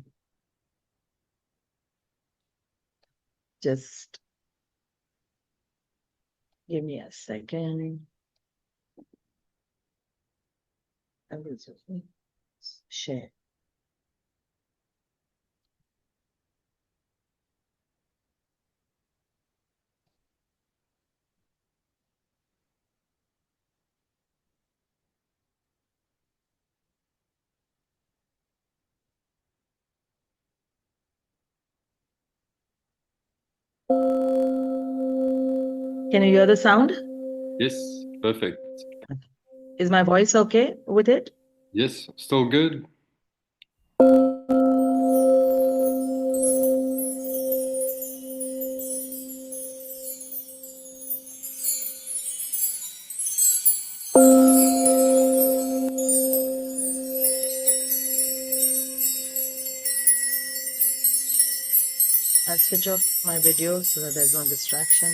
Just Give me a second. I will just share. Can you hear the sound? Yes, perfect. Is my voice okay with it? Yes, still good. I'll switch off my video so that there's no distraction.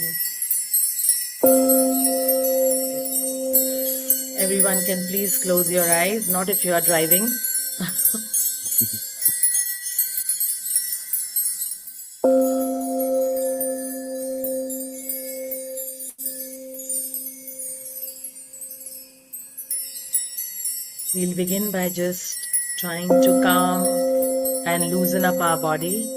Everyone can please close your eyes, not if you are driving. We'll begin by just trying to calm and loosen up our body.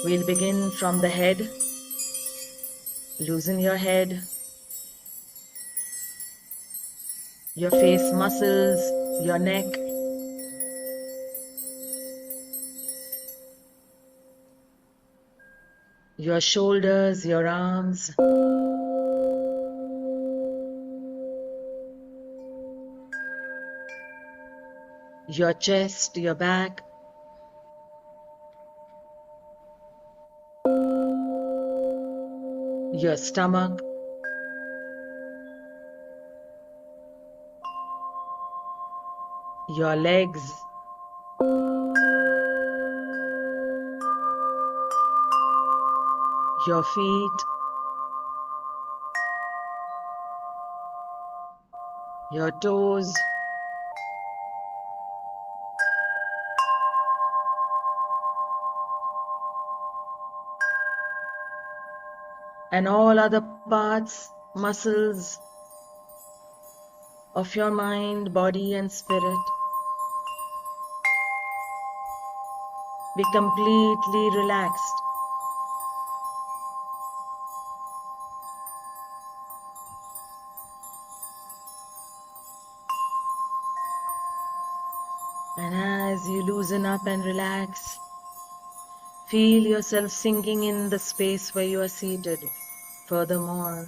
We'll begin from the head. Loosen your head, your face muscles, your neck, your shoulders, your arms, your chest, your back, your stomach, your legs, your feet, your toes, and all other parts, muscles of your mind, body, and spirit. Be completely relaxed. And as you loosen up and relax, feel yourself sinking in the space where you are seated. Furthermore,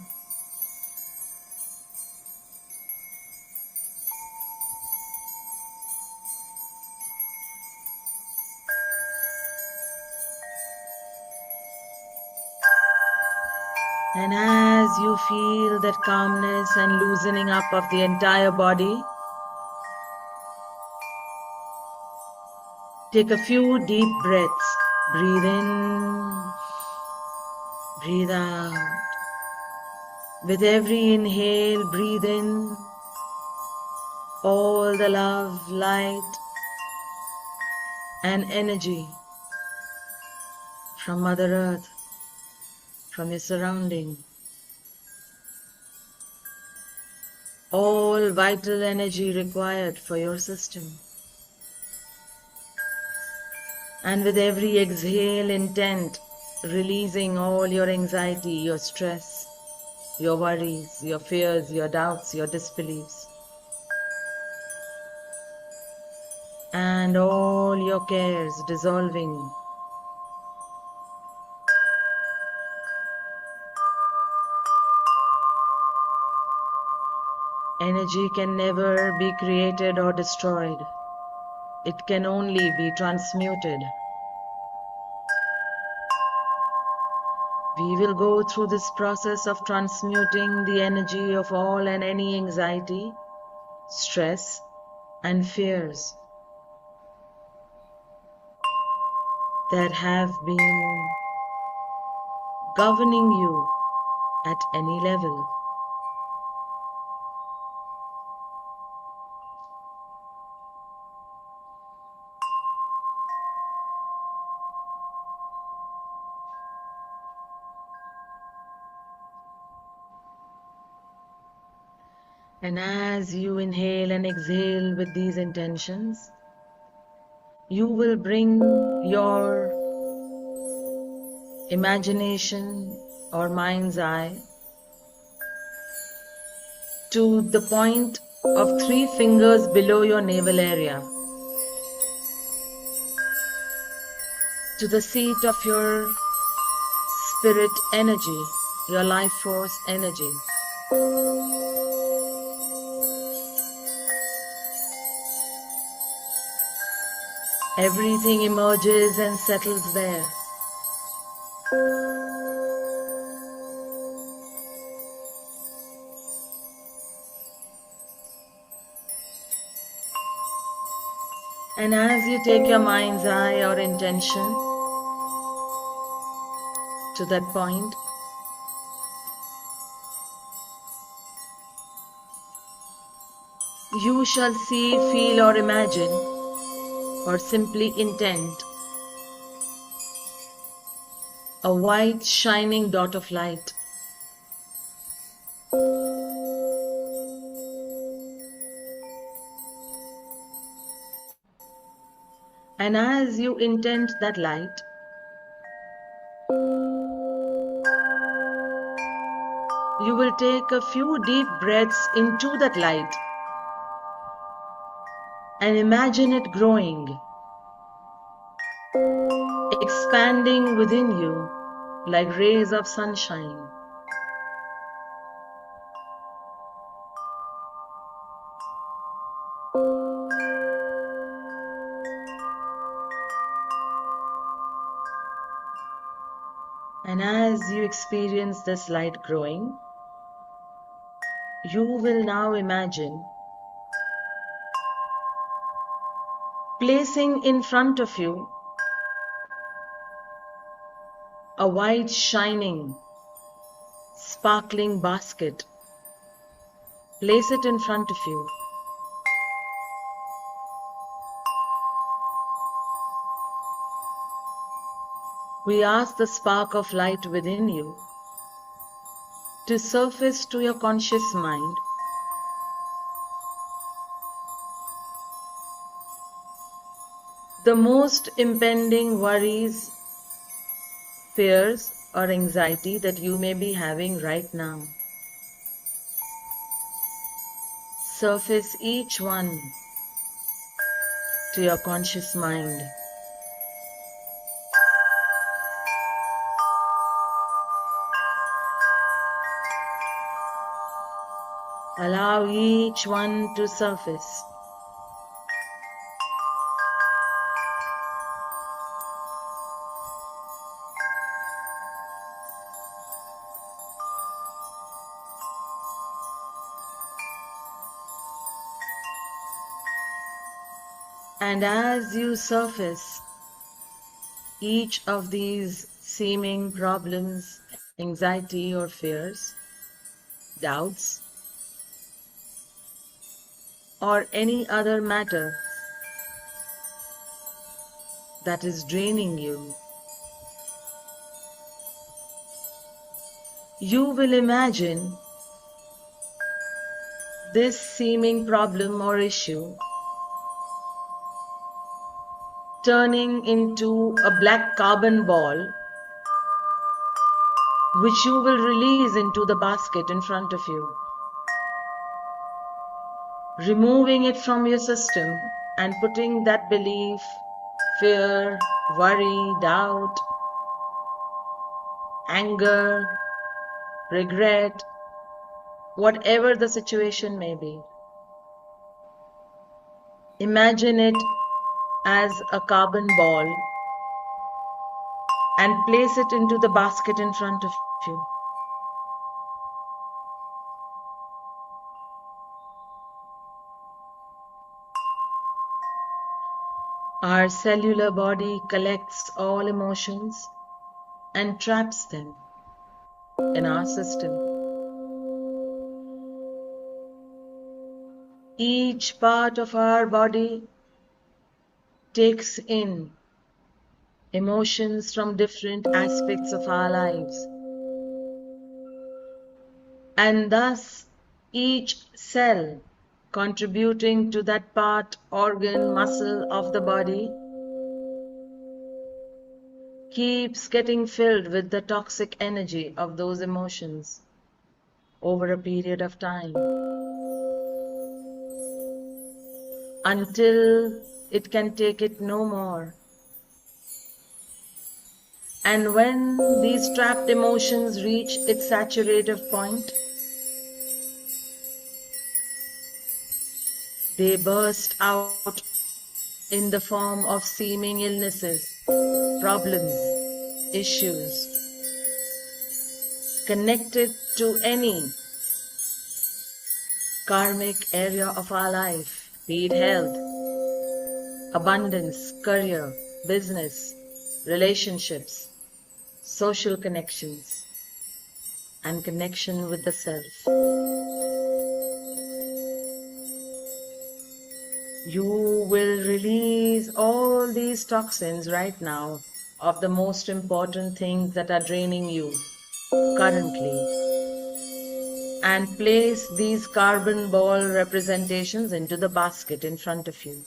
and as you feel that calmness and loosening up of the entire body, take a few deep breaths. Breathe in, breathe out. With every inhale, breathe in all the love, light, and energy from Mother Earth, from your surrounding. All vital energy required for your system. And with every exhale, intent, releasing all your anxiety, your stress, your worries, your fears, your doubts, your disbeliefs, and all your cares dissolving. Energy can never be created or destroyed. It can only be transmuted. We will go through this process of transmuting the energy of all and any anxiety, stress, and fears that have been governing you at any level. And as you inhale and exhale with these intentions, you will bring your imagination or mind's eye to the point of 3 fingers below your navel area, to the seat of your spirit energy, your life force energy. Everything emerges and settles there. And as you take your mind's eye or intention to that point, you shall see, feel or imagine or simply intend a white shining dot of light. And as you intend that light, you will take a few deep breaths into that light and imagine it growing, expanding within you like rays of sunshine. And as you experience this light growing, you will now imagine placing in front of you a white shining, sparkling basket. Place it in front of you. We ask the spark of light within you to surface to your conscious mind the most impending worries, fears, or anxiety that you may be having right now. Surface each one to your conscious mind. Allow each one to surface. And as you surface each of these seeming problems, anxiety or fears, doubts, or any other matter that is draining you, you will imagine this seeming problem or issue turning into a black carbon ball, which you will release into the basket in front of you, removing it from your system and putting that belief, fear, worry, doubt, anger, regret, whatever the situation may be. Imagine it as a carbon ball and place it into the basket in front of you. Our cellular body collects all emotions and traps them in our system. Each part of our body takes in emotions from different aspects of our lives, and thus each cell contributing to that part, organ, muscle of the body keeps getting filled with the toxic energy of those emotions over a period of time until it can take it no more. And when these trapped emotions reach its saturated point, they burst out in the form of seeming illnesses, problems, issues connected to any karmic area of our life, be it health, abundance, career, business, relationships, social connections, and connection with the self. You will release all these toxins right now of the most important things that are draining you currently, and place these carbon ball representations into the basket in front of you,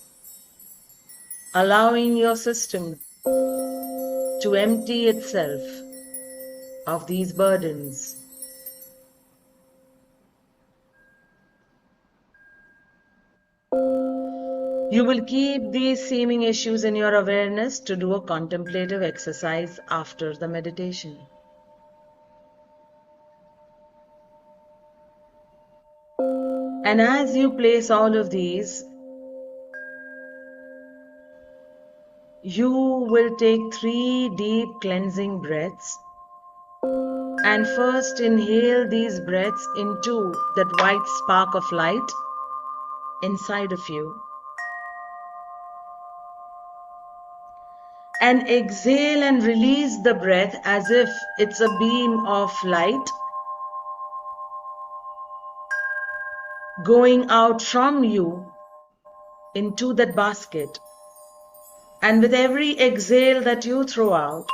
allowing your system to empty itself of these burdens. You will keep these seeming issues in your awareness to do a contemplative exercise after the meditation. And as you place all of these, you will take 3 deep cleansing breaths and first inhale these breaths into that white spark of light inside of you. And exhale and release the breath as if it's a beam of light going out from you into that basket. And with every exhale that you throw out,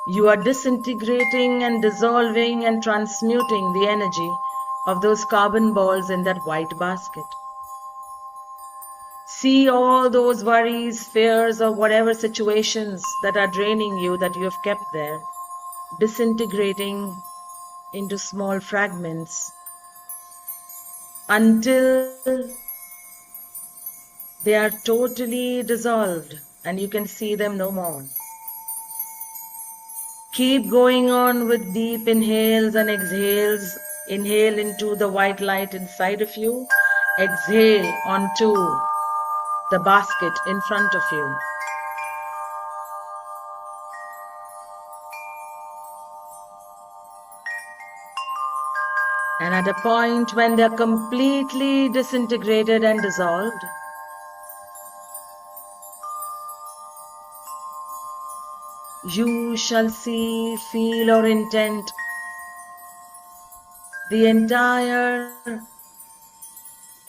you are disintegrating and dissolving and transmuting the energy of those carbon balls in that white basket. See all those worries, fears, or whatever situations that are draining you that you have kept there, disintegrating into small fragments until they are totally dissolved and you can see them no more. Keep going on with deep inhales and exhales. Inhale into the white light inside of you. Exhale onto the basket in front of you. And at a point when they're completely disintegrated and dissolved, you shall see, feel, or intend the entire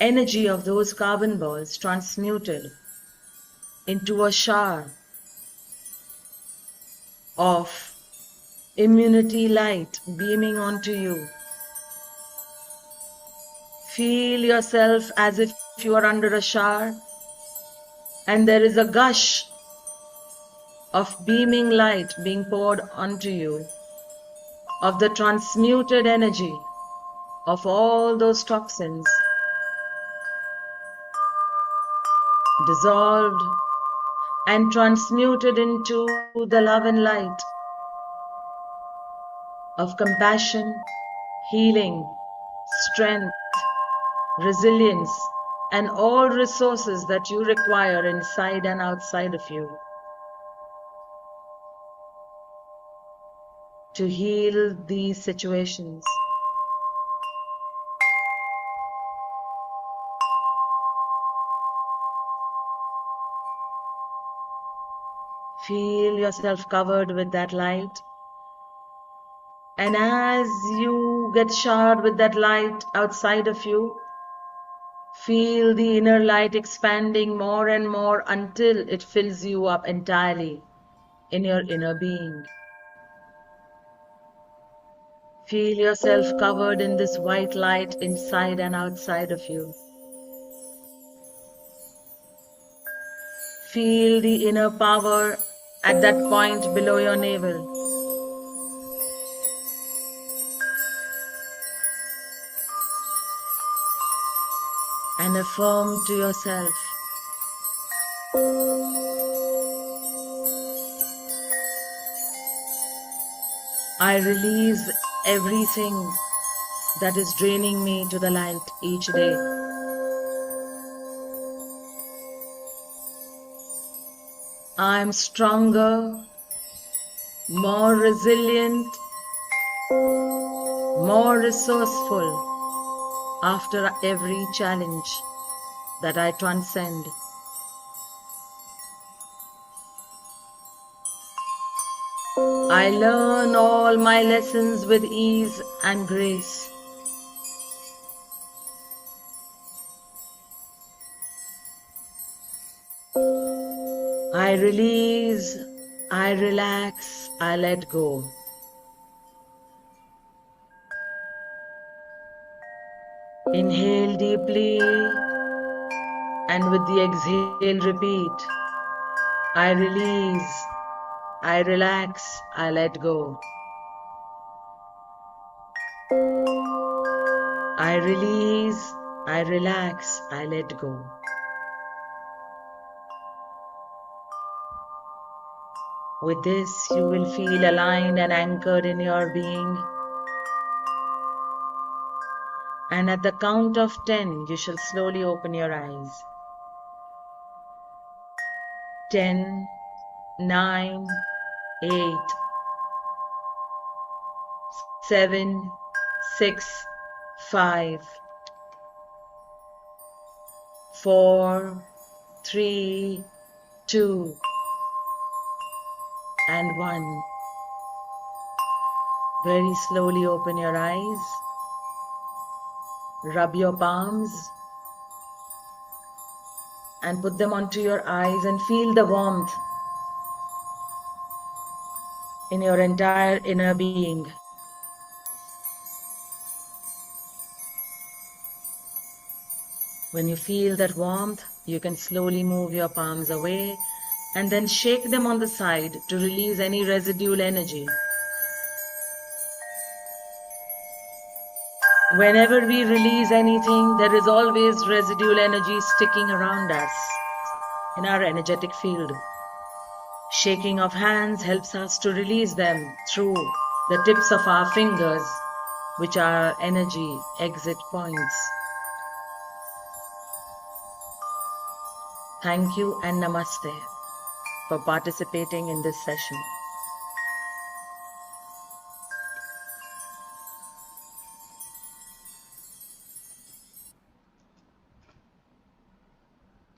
energy of those carbon balls transmuted into a shower of immunity light beaming onto you. Feel yourself as if you are under a shower and there is a gush of beaming light being poured onto you of the transmuted energy of all those toxins dissolved and transmuted into the love and light of compassion, healing, strength, resilience, and all resources that you require inside and outside of you to heal these situations. Feel yourself covered with that light. And as you get showered with that light outside of you, feel the inner light expanding more and more until it fills you up entirely in your inner being. Feel yourself covered in this white light inside and outside of you. Feel the inner power at that point below your navel. And affirm to yourself, I release everything that is draining me to the light each day. I am stronger, more resilient, more resourceful after every challenge that I transcend. I learn all my lessons with ease and grace. I release, I relax, I let go. Inhale deeply, and with the exhale repeat, I release, I relax, I let go. I release, I relax, I let go. With this, you will feel aligned and anchored in your being. And at the count of 10, you shall slowly open your eyes. 10, 9, 8, 7, 6, 5, 4, 3, 2, and 1. Very slowly open your eyes. Rub your palms and put them onto your eyes and feel the warmth in your entire inner being. When you feel that warmth, you can slowly move your palms away and then shake them on the side to release any residual energy. Whenever we release anything, there is always residual energy sticking around us in our energetic field. Shaking of hands helps us to release them through the tips of our fingers, which are energy exit points. Thank you and namaste for participating in this session.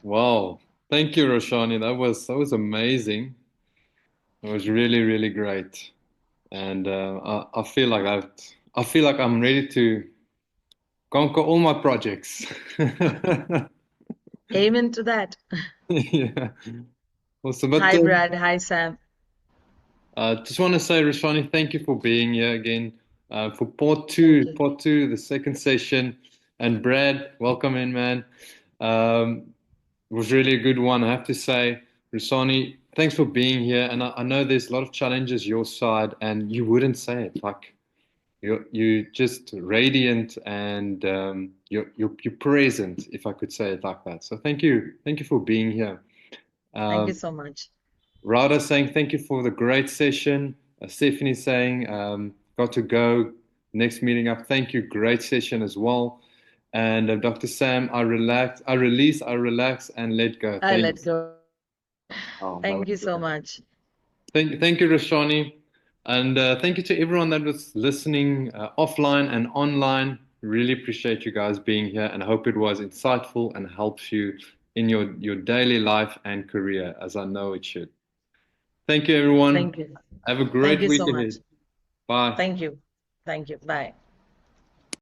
Wow. Thank you, Roshani. That was amazing. It was really, really great. And I feel like I'm ready to conquer all my projects. Amen to that. Yeah. Awesome. But Hi, Brad. Hi, Sam. just want to say, Roshani, thank you for being here again for part Thank two, the second session. And Brad, welcome in, man. It was really a good one, I have to say. Roshani, thanks for being here. And I know there's a lot of challenges your side, and you wouldn't say it. Like you're just radiant, and you're present, if I could say it like that. So thank you for being here. Thank you so much. Radha saying thank you for the great session. Stephanie saying got to go. Next meeting up. Thank you. Great session as well. And Dr. Sam, I relax, I release, I relax, and let go. I let go. Oh, Thank you so much. Thank you, Roshani. And thank you to everyone that was listening offline and online. Really appreciate you guys being here, and I hope it was insightful and helps you in your daily life and career, as I know it should. Thank you, everyone. Thank you. Have a great Thank you week so ahead. much. Bye. Thank you. Thank you. Bye.